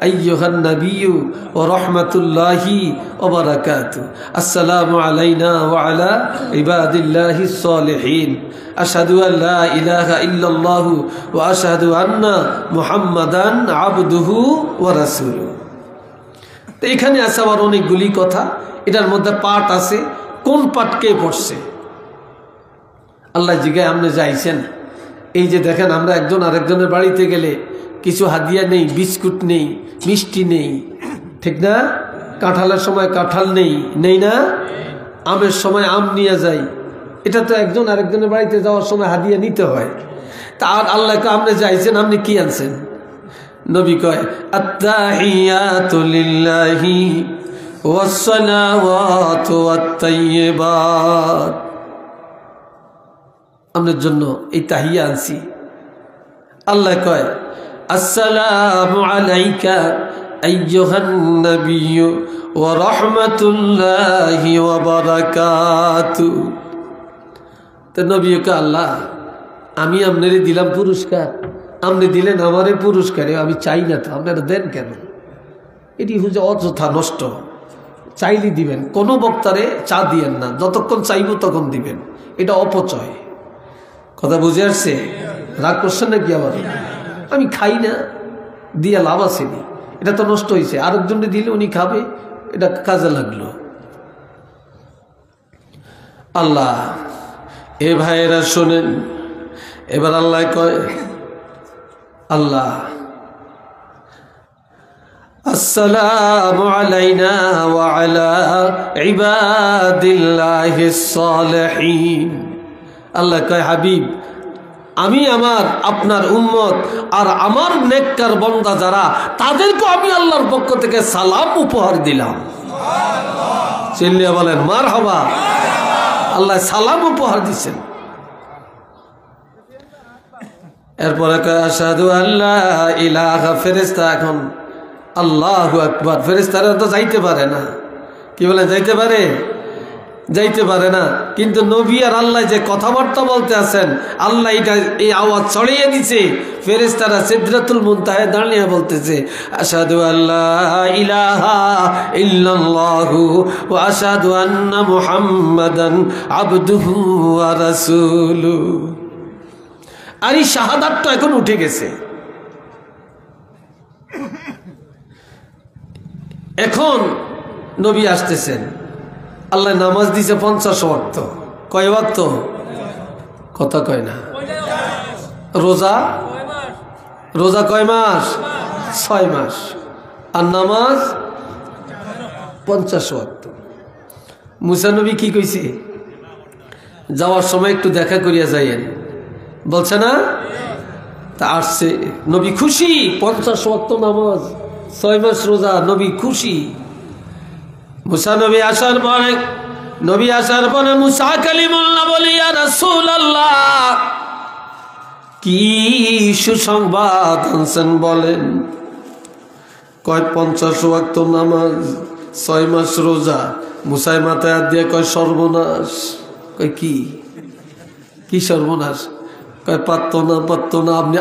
আইয়ুহান নাবিয়্যু ওয়া রাহমাতুল্লাহি ওয়া বারাকাতুহু, আসসালামু আলাইনা ওয়া আলা ইবাদিল্লাহিস সালিহিন, আশহাদু আল লা ইলাহা ইল্লাল্লাহু ওয়া আশহাদু আন্না মুহাম্মাদান আবদুহু ওয়া রাসূলুহু। তো এখানে আছে আবার অনেকগুলি কথা, এটার মধ্যে পাঠ আছে, কোন পাঠ কে পড়ছে আল্লাহ জিগায় আপনি যাইছেন। এই যে দেখেন, আমরা একজন আরেকজনের বাড়িতে গেলে কিছু হাদিয়া নেই, বিস্কুট নেই, মিষ্টি নেই, ঠিক না? কাঁঠালের সময় কাঁঠাল নেই, নেই না? আমের সময় আম নিয়ে যাই, এটা তো একজন আরেকজনের বাড়িতে যাওয়ার সময় হাদিয়া নিতে হয়। তা আল্লাহকে আপনি যাইছেন, আপনি কি আনছেন? নবী কয় আত্তাহিয়াতু লিল্লাহি ওয়াসসালাওয়াতু ওয়াত-তাইয়্যিবাত, আপনার জন্য এই তাহিয়া আনছি। আল্লাহ কয় আসসালামু আলাইকা আইয়ুহান নাবিয়্যু ওয়া রাহমাতুল্লাহি ওয়া বারাকাতুহু। তো নবী কয় আল্লাহ, আমি আপনারে দিলাম পুরস্কার, আপনি দিলেন আমারে পুরস্কারে, আমি চাই না তো, আপনারা দেন কেন? এটি হচ্ছে অযথা নষ্ট। চাইলে দিবেন, কোনো বক্তারে চা দিয়েন না, যতক্ষণ চাইব তখন দিবেন, এটা অপচয়। কথা বুঝে আসছে? রাগ করছেন নাকি আবার? আমি খাই না, দিয়ে লাভ আসেনি, এটা তো নষ্ট হয়েছে, আরেকজনকে দিলে উনি খাবে, এটা কাজে লাগলো। আল্লাহ, এ ভাইয়েরা শোনেন, এবার আল্লাহ কয়, আল্লাহ আসসালামু আলাইনা ওয়া আলা ইবাদিল্লাহিস সালিহিন। আল্লাহ কয় হাবিব, আমি আপনার উম্মত আর আমার নেককার বান্দা যারা, তাদেরকে আমি আল্লাহর পক্ষ থেকে সালাম উপহার দিলাম। চিল্লিয়া বলেন মারহাবা। আল্লাহ সালাম উপহার দিচ্ছেন। এরপরে কয় আশহাদু আল্লা ইলাহা, ফেরেশতা এখন আল্লাহু আকবার, ফেরেশতারা তো যাইতে পারে না। কি বলে যাইতে পারে? যাইতে পারে না, কিন্তু নবী আর আল্লাহ যে কথাবার্তা বলতে আছেন, আল্লাহ এটা এই আওয়াজ ছড়িয়ে দিছে, ফেরেশতারা সিদরাতুল মুনতাহায় দাঁড়িয়ে বলতেছে আশহাদু আল্লা ইলাহা ইল্লাল্লাহু ওয়া আশহাদু আন্না মুহাম্মাদান আবদুহু ওয়া রাসূলুহু। আর এই শাহাদাতটা এখন উঠে গেছে। এখন নবী আসতেছেন, আল্লাহ নামাজ দিছে 50 ওয়াক্ত। কয় ওয়াক্ত? কথা কয় না। রোজা কয় মাস? 6 মাস। আর নামাজ 50 ওয়াক্ত। মুসা নবী কি কইছে? যাওয়ার সময় একটু দেখা করিয়া যাইয়েন, বলছে না? তা আসছে, নবী খুশি। 50 ওয়াক্ত নামাজ, 6 মাস রোজা, নবী খুশি। মুসা নবী আসার পরে মুসা কালিমুল্লাহ বলি, ইয়া রাসূলুল্লাহ, কি সুসংবাদ আনছেন বলেন? কয় 50 ওয়াক্ত নামাজ, 6 মাস রোজা। মুসাই মাথায় হাত দিয়ে কয় সর্বনাশ। কয় কি সর্বনাশ? কয় পারতো না, আপনি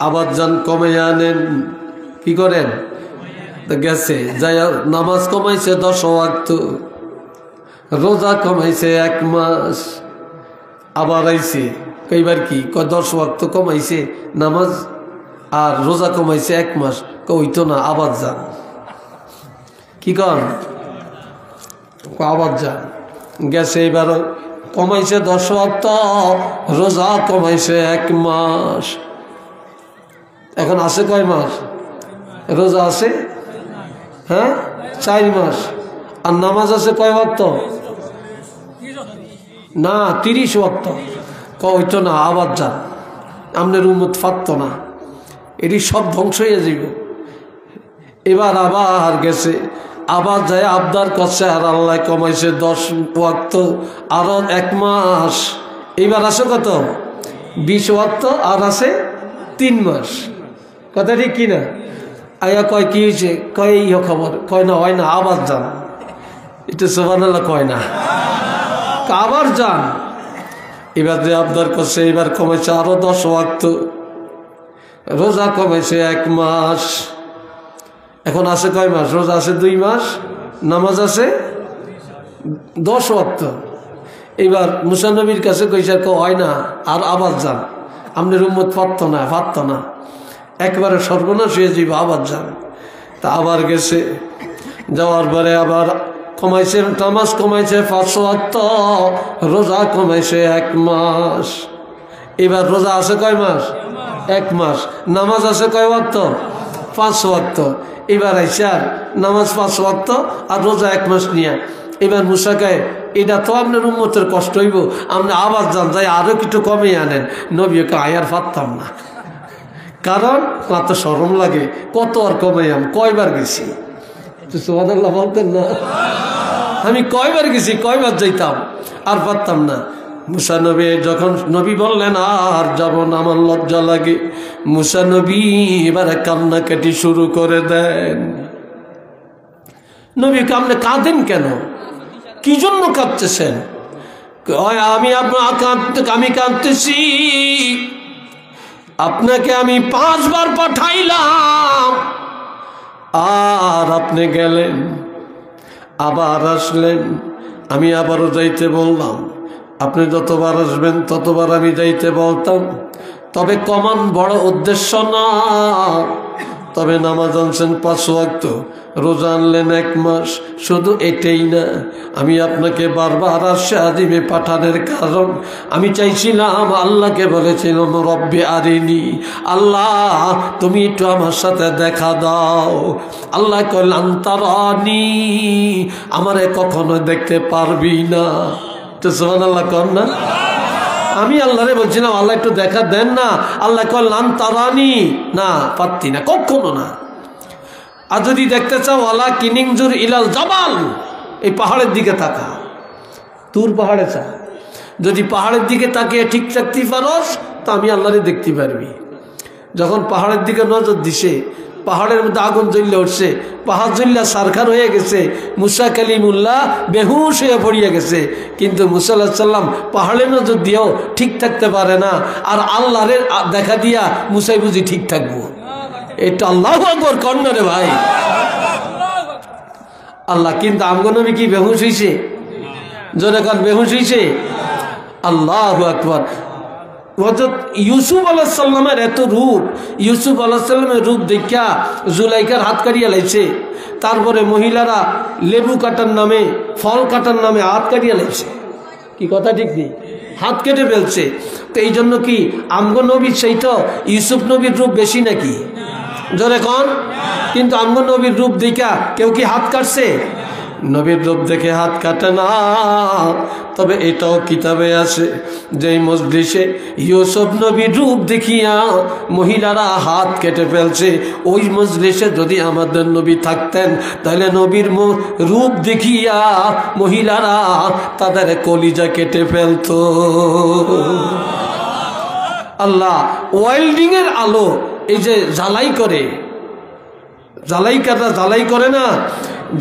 আবার যান কমে আনেন। কি করেন? তো গেছে যাই নামাজ কমাইছে 10 ওয়াক্ত, রোজা কমাইছে 1 মাস, আবার আইছে। কইবার কি? কয় 10 ওয়াক্ত কমাইছে নামাজ আর রোজা কমাইছে 1 মাস। কইতো না, আবার যান। কি কর? আবার যান। গেছে এবার কমাইছে 10 ওয়াক্ত, রোজা কমাইছে 1 মাস। এখন আছে কয় মাস রোজা আছে? হ্যাঁ 4 মাস। আর নামাজ আছে কয় ওয়াক্ত? না 30 ওয়াক্ত। কইতো না, আবার যান। আপনার উম্মত পারত না, এটি সব ধ্বংস হয়ে যাবে। এবার আবার গেছে, আবার যায় আবদার করছে, আর আল্লাহ কমাইছে 10 ওয়াক্ত আরো 1 মাস। এবার আসে কত? 20 ওয়াক্ত আর আছে 3 মাস। কথা ঠিক কিনা? আয়া কয় কি হয়েছে? কয় এই খবর। কয় না, হয় না, আবার যান। এটা সুবহানাল্লাহ কয় না, আবার যান। এবার যে আবদার করছে, এবার কমেছে আরো 10 ওয়াক্ত, রোজা কমেছে 1 মাস। এখন আছে কয় মাস? রোজা আছে 2 মাস, নামাজ আছে 10 ওয়াক্ত। এবার মুসা নবীর কাছে কইছে, হয় না, আর আবার যান। আপনার উম্মত পারত না, একবারে সর্বনাশ হয়ে যাবে, আবার যান। তা আবার গেছে, যাওয়ার পরে আবার কমাইছে, নামাজ কমাইছে 5 ওয়াক্ত, রোজা কমাইছে 1 মাস। এবার রোজা আছে কয় মাস? 1 মাস। নামাজ আছে কয় ওয়াক্ত? 5 ওয়াক্ত। এবার আইসার নামাজ 5 ওয়াক্ত আর রোজা 1 মাস নিয়ে। এবার মুসা কয়, এটা তো আপনার উম্মতের কষ্ট হইব, আপনি আবার যান, যাই আরো কিছু কমে আনেন। নবীকে আয়ার পারতাম না, কারণ কত শরম লাগে, কত আর কমে আম। কয়বার গেছি? সুবহানাল্লাহ বলতেন না? আমি কয়বার গেছি, কয়বার যাইতাম, আর পারতাম না। মুসা নবী যখন নবী বললেন আর যাব না, আমার লজ্জা লাগে, মুসা নবী এবারে কান্নাকাটি শুরু করে দেন। নবী আপনি কাঁদেন কেন? কি জন্য কাঁদতেছেন? আমি কাঁদতেছি, আপনাকে আমি 5 বার পাঠাইলাম, আর আপনি গেলেন, আবার আসলেন, আমি আবারও যাইতে বললাম, আপনি যতবার আসবেন ততবার আমি যাইতে বলতাম। তবে কমান বড় উদ্দেশ্য না, তবে নামাজ আনছেন 5 ওয়াক্ত, রোজা আনলেন 1 মাস। শুধু এটাই না, আমি আপনাকে বারবার আরশে আজিমে পাঠানোর কারণ আমি চাইছিলাম, আল্লাহকে বলেছিলাম, রব্বি আরিনি, আল্লাহ তুমি একটু আমার সাথে দেখা দাও। আল্লাহ কইলেন তারানি, আমারে কখনো দেখতে পারবি না। তো সুবহানাল্লাহ কর না? আমি আল্লাহরে বলছিলাম, আল্লাহ একটু দেখা দেন না। আল্লাহ কইলেন তারানি, না পারতি না, কখনো না। আর যদি দেখতে চাও, আলা কিনিংজুর ইলাল জাবাল, এই পাহাড়ের দিকে তাকা, তুর পাহাড়ে চা। যদি পাহাড়ের দিকে তাকিয়ে ঠিক থাকতে পারস, তো আমি আল্লাহরে দেখতে পারবি। যখন পাহাড়ের দিকে নজর দিছে, পাহাড়ের মধ্যে আগুন জ্বললে উঠছে, পাহাড় জ্বললা সারখার হয়ে গেছে, মুসা কালিমুল্লাহ বেহুশ হয়ে পড়িয়া গেছে। কিন্তু মুসা আলাইহিস সালাম পাহাড়ের নজর দিয়েও ঠিক থাকতে পারে না, আর আল্লাহরে দেখা দিয়া মুসাই বুঝি ঠিক থাকবো। এটা আল্লাহু আকবার কন্যা রে ভাই, আল্লাহ। কিন্তু আমগো নবী কি বেহুশ হইছে? জোরে কান, বেহুশ হইছে? আল্লাহু আকবার। হযরত ইউসুফ আলাইহিস সালামের এত রূপ, ইউসুফ আলাইহিস সালামের রূপ দেখা জুলাইখার হাত কাটিয়া লাইছে। তারপরে মহিলারা লেবু কাটার নামে, ফল কাটার নামে হাত কাটিয়া লাইছে। কি কথা ঠিক নেই? হাত কেটে ফেলছে। তো এই জন্য কি আমগো নবীর সেই তো ইউসুফ নবীর রূপ বেশি নাকি? জোরে কন। কিন্তু আমগো নবীর রূপ দেখা কেউ কি হাত কাটছে? নবীর রূপ দেখে হাত কাটে না। তবে এটাও কিতাবে আছে, যেই মজলিসে ইউসুফ নবীর রূপ দেখিয়া মহিলারা হাত কেটে ফেলছে, ওই মজলিসে যদি আমাদের নবী থাকতেন, তাহলে নবীর রূপ দেখিয়া মহিলারা তাদের কলিজা কেটে ফেলত। আল্লাহ ওয়েল্ডিং এর আলো, এই যে জ্বালাই করে জ্বালাইকাররা জ্বালাই করে না,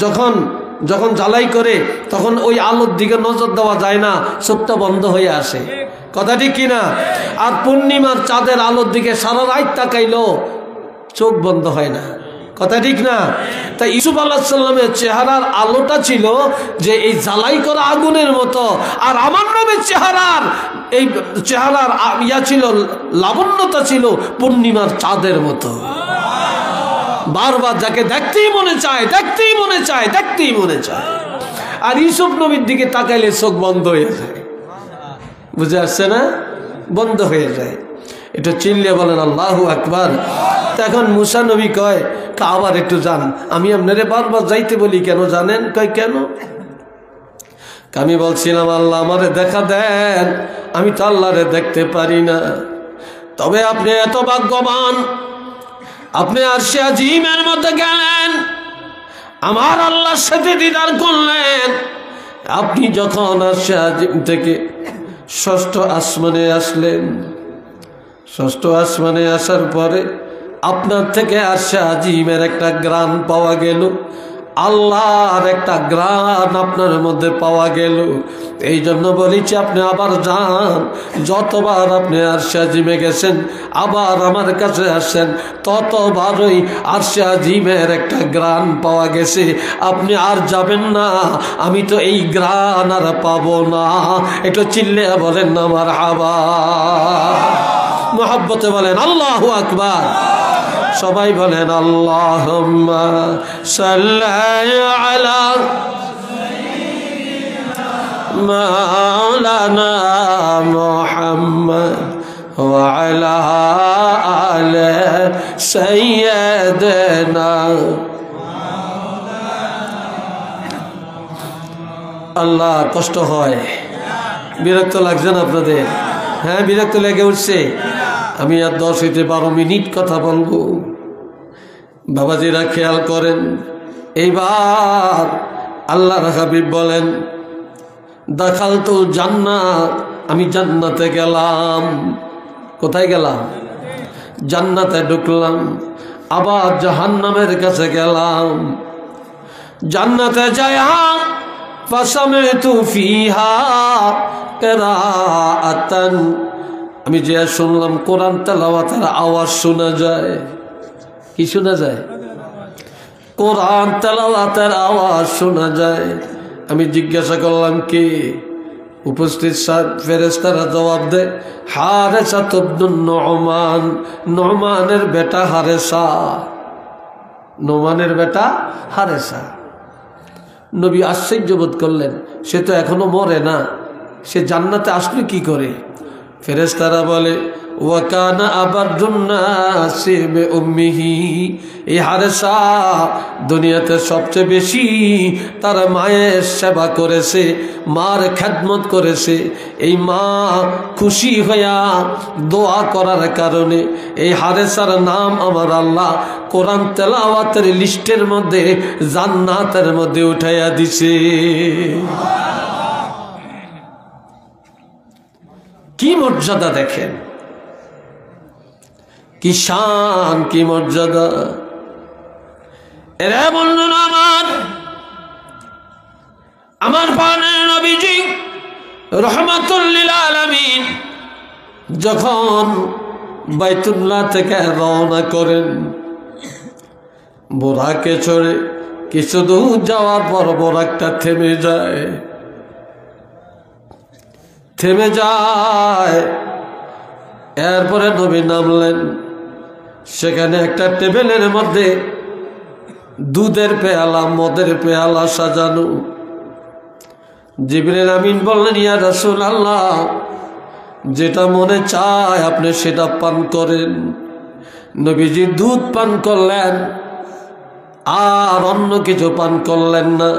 যখন যখন জ্বালাই করে তখন ওই আলোর দিকে নজর দেওয়া যায় না, চোখটা বন্ধ হয়ে আসে। কথা ঠিক কিনা? আর পূর্ণিমার চাঁদের আলোর দিকে সারা রাত তাকাইলেও চোখ বন্ধ হয় না। কথা ঠিক না? তাই ইউসুফ আলাইহিস সালামের চেহারার আলোটা ছিল যে এই জ্বালাই করা আগুনের মতো, আর আমার নবীর এই চেহারার ছিল, লাবণ্যতা ছিল পূর্ণিমার চাঁদের মতো। বারবার যাকে দেখতেই মনে চায়, দেখতেই মনে চায়, দেখতেই মনে চায়। আর ইউসুফ নবীর দিকে তাকাইলে চোখ বন্ধ হয়ে যায়। বুঝে আসছে না? বন্ধ হয়ে যায়। এটা চিল্লে বলেন আল্লাহু আকবার। তখন মুসা নবী কয়, আবার একটু যান, আমি আপনারে বারবার যাইতে বলি কেন জানেন? কয় কেন? আমি বলছিলাম আল্লাহ আমারে দেখা দেন, আমি তো আল্লাহরে দেখতে পারি না। তবে আপনি এত ভাগ্যবান, আপনি আরশে আজিমের মধ্যে গেলেন, আমার আল্লাহর সাথে দিদার করলেন। আপনি যখন আরশে আজিম থেকে ষষ্ঠ আসমানে আসলেন, ষষ্ঠ আসমানে আসার পরে আপনার থেকে আরশে আজিমের একটা গ্রাণ পাওয়া গেল, আল্লাহর একটা গ্রাণ আপনার মধ্যে পাওয়া গেল। এই জন্য বলেছি আপনি আবার যান, যতবার আপনি আরশে আজিমে গেছেন আবার আমার কাছে আসেন, ততবারই আরশে আজিমের একটা গ্রাণ পাওয়া গেছে। আপনি আর যাবেন না, আমি তো এই গ্রাণ আর পাবো না। একটু চিল্লে বলেন না মারহাবা, মুহাব্বতে বলেন আল্লাহু আকবার। সবাই বলেন আল্লাহুম্মা সাল্লি আলা মাওলানা মুহাম্মদ ওয়া আলা আলি সাইয়্যিদিনা। আল্লাহ, কষ্ট হয়, বিরক্ত লাগছে না আপনাদের? হ্যাঁ, বিরক্ত লেগে উঠছে। আমি আর 10 থেকে 12 মিনিট কথা বলবো। বাবাজিরা খেয়াল করেন, এইবার আল্লাহর হাবিব বলেন দাখালতুল জান্নাত, আমি জান্নাতে গেলাম। কোথায় গেলাম? জান্নাতে ঢুকলাম। আবার জাহান্নামের কাছে গেলাম। জান্নাতে যায়া ফাসামিতু ফিহা কিরাআতান, আমি যে শুনলাম কোরআন তেলাওয়াতের আওয়াজ শোনা যায়। কি শোনা যায়? কোরআন তেলাওয়াতের আওয়াজ শোনা যায়। আমি জিজ্ঞাসা করলাম কি? উপস্থিত ফেরেশতারা জবাব দেয় হারেসা ইবনুন নু'মান, নু'মানের বেটা হারেসা, নু'মানের বেটা হারেসা। নবী আশ্চর্য বোধ করলেন, সে তো এখনো মরে না, সে জান্নাতে আসলো কি করে? ফেরেশতারা বলে ওয়াকানা আবাদুন নাসি বিউম্মিহি, এই হারেসা দুনিয়াতে সবচেয়ে বেশি তার মায়ের সেবা করেছে, মার খেদমত করেছে। এই মা খুশি হইয়া দোয়া করার কারণে এই হারেসার নাম আমার আল্লাহ কোরআন তেলাওয়াতের লিস্টের মধ্যে জান্নাতের মধ্যে উঠাইয়া দিছে। কি মর্যাদা দেখেন, কি শান, কি মর্যাদা। এরা বললেন আমার প্রাণের নবীজি রহমাতুল লিল আলামিন যখন বাইতুল্লাহ থেকে রওনা করেন, বোরাকে চড়ে কিছু দূর যাওয়ার পর বোরাকটা থেমে যায়, থেমে যায়। এরপরে নবী নামলেন। সেখানে একটা টেবিলের মধ্যে দুধের পেয়ালা, মদের পেয়ালা সাজানো। জিবরিল আমিন বললেন ইয়া রাসূলুল্লাহ, যেটা মনে চায় আপনি সেটা পান করেন। নবীজি দুধ পান করলেন, আর অন্য কিছু পান করলেন না।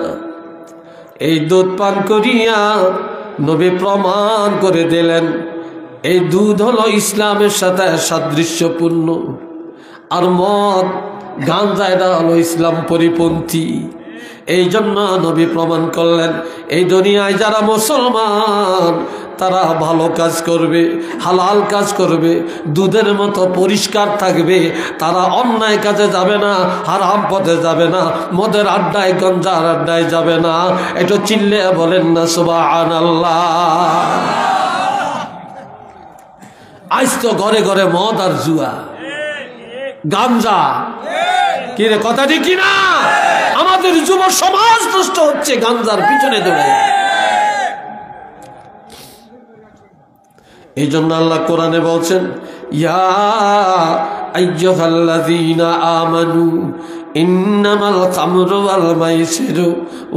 এই দুধ পান করিয়া নবী প্রমাণ করে দিলেন এই দুধ হলো ইসলামের সাথে সাদৃশ্যপূর্ণ, আর মদ গাঁজা এটা হলো ইসলাম পরিপন্থী। এই জন্য নবী প্রমাণ করলেন এই দুনিয়ায় যারা মুসলমান তারা ভালো কাজ করবে, হালাল কাজ করবে, দুধের মতো পরিষ্কার থাকবে, তারা অন্যায় কাজে যাবে না, হারাম পথে যাবে না, মদের আড্ডায় গঞ্জার আড্ডায় যাবে না। একটু চিল্লে বলেন না সুবহানাল্লাহ। আজ তো ঘরে ঘরে মদ আর জুয়া, গাঞ্জা, কি রে কথা ঠিক কিনা? আমাদের যুব সমাজ নষ্ট হচ্ছে গাঞ্জার পিছনে দৌড়ে। এই জন্য আল্লাহ কোরআনে বলছেন, ইয়া আইয়ুহাল্লাযীনা আমানু ইন্নামাল খামরু ওয়াল মাইসিরু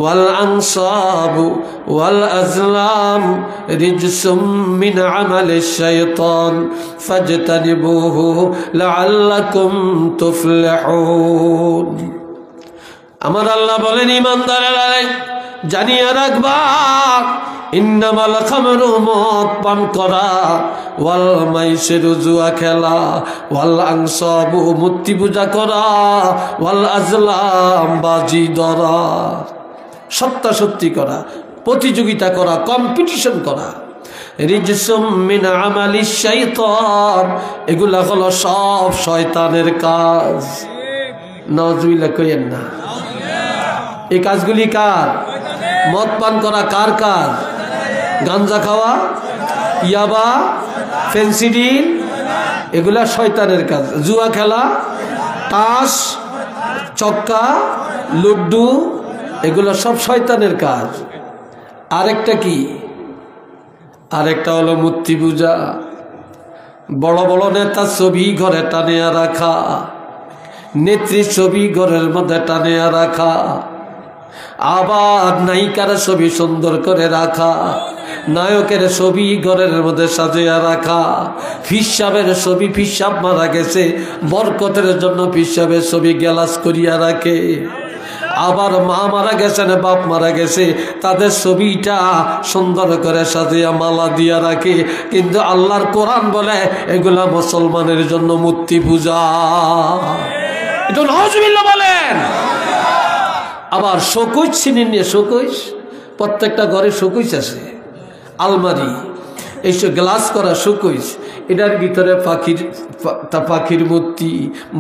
ওয়াল আনসাবু ওয়াল আজলাম রিজসুম মিন আমালিশ শাইতান ফাজতানিবুহু লাআল্লাকুম তুফলিহুন। আমার আল্লাহ বলেন, ঈমানদারেরা জানিয়ে রাখবা, ইন্নামাল খামরু মদ পান করা, ওয়াল মাইসিরু জুয়া খেলা, ওয়াল আনসাবু মূর্তি পূজা করা, ওয়াল আজলাম বাজি ধরা, সত্যাসত্যি করা, প্রতিযোগিতা করা, কম্পিটিশন করা, রিজসুম মিন আমালিশ শাইতান, এগুলা হলো সব শয়তানের কাজ। নাউযুবিল্লাহ কইেন না। এই কাজগুলি কার? মদ পান করা কার কাজ? গাঞ্জা খাওয়া, ইয়াবা, ফেন্সিডিল, এগুলা শয়তানের কাজ। জুয়া খেলা, তাস, চক্কা, লুড্ডু, এগুলো সব শয়তানের কাজ। আরেকটা কি? আরেকটা হলো মূর্তি পূজা, বড় বড় নেতা ছবি ঘরে টানিয়া রাখা, নেত্রী ছবি ঘরের মধ্যে টানিয়া রাখা, আবার নায়িকার ছবি সুন্দর করে রাখা, নায়কের ছবি ঘরের মধ্যে সাজিয়া রাখা, ফিসাবের ছবি, ফিসাব মারা গেছে বরকতের জন্য ফিসাবের ছবি গ্যালাস করিয়া রাখে, আবার মা মারা গেছেন, বাপ মারা গেছে, তাদের ছবিটা সুন্দর করে সাজিয়া মালা দিয়া রাখে। কিন্তু আল্লাহর কোরআন বলে এগুলা মুসলমানের জন্য মূর্তি পূজা। এটা নাউযুবিল্লাহ বলেন। আবার শোকজ চিনেন নিয়ে, শোকজ প্রত্যেকটা ঘরে শোকজ আছে, আলমারি, এইসব গ্লাস করা শোকজ, এটার ভিতরে পাখির মূর্তি,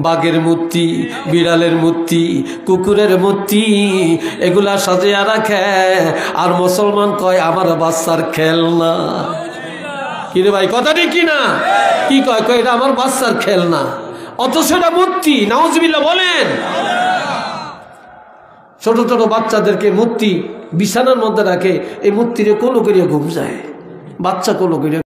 বাঘের মূর্তি, বিড়ালের মূর্তি, কুকুরের মূর্তি, এগুলা সাজিয়া রাখে। আর মুসলমান কয় আমার বাচ্চার খেলনা। কিরে ভাই কথাটি কি না? কি কয়? কয় এটা আমার বাচ্চার খেলনা, অথচ এটা মূর্তি। নাউযুবিল্লাহ বলেন। ছোট ছোট বাচ্চাদেরকে মূর্তি বিছানার মধ্যে রাখে, এই মূর্তিরে কোলো করিয়া ঘুম যায়, বাচ্চা কোলো করিয়া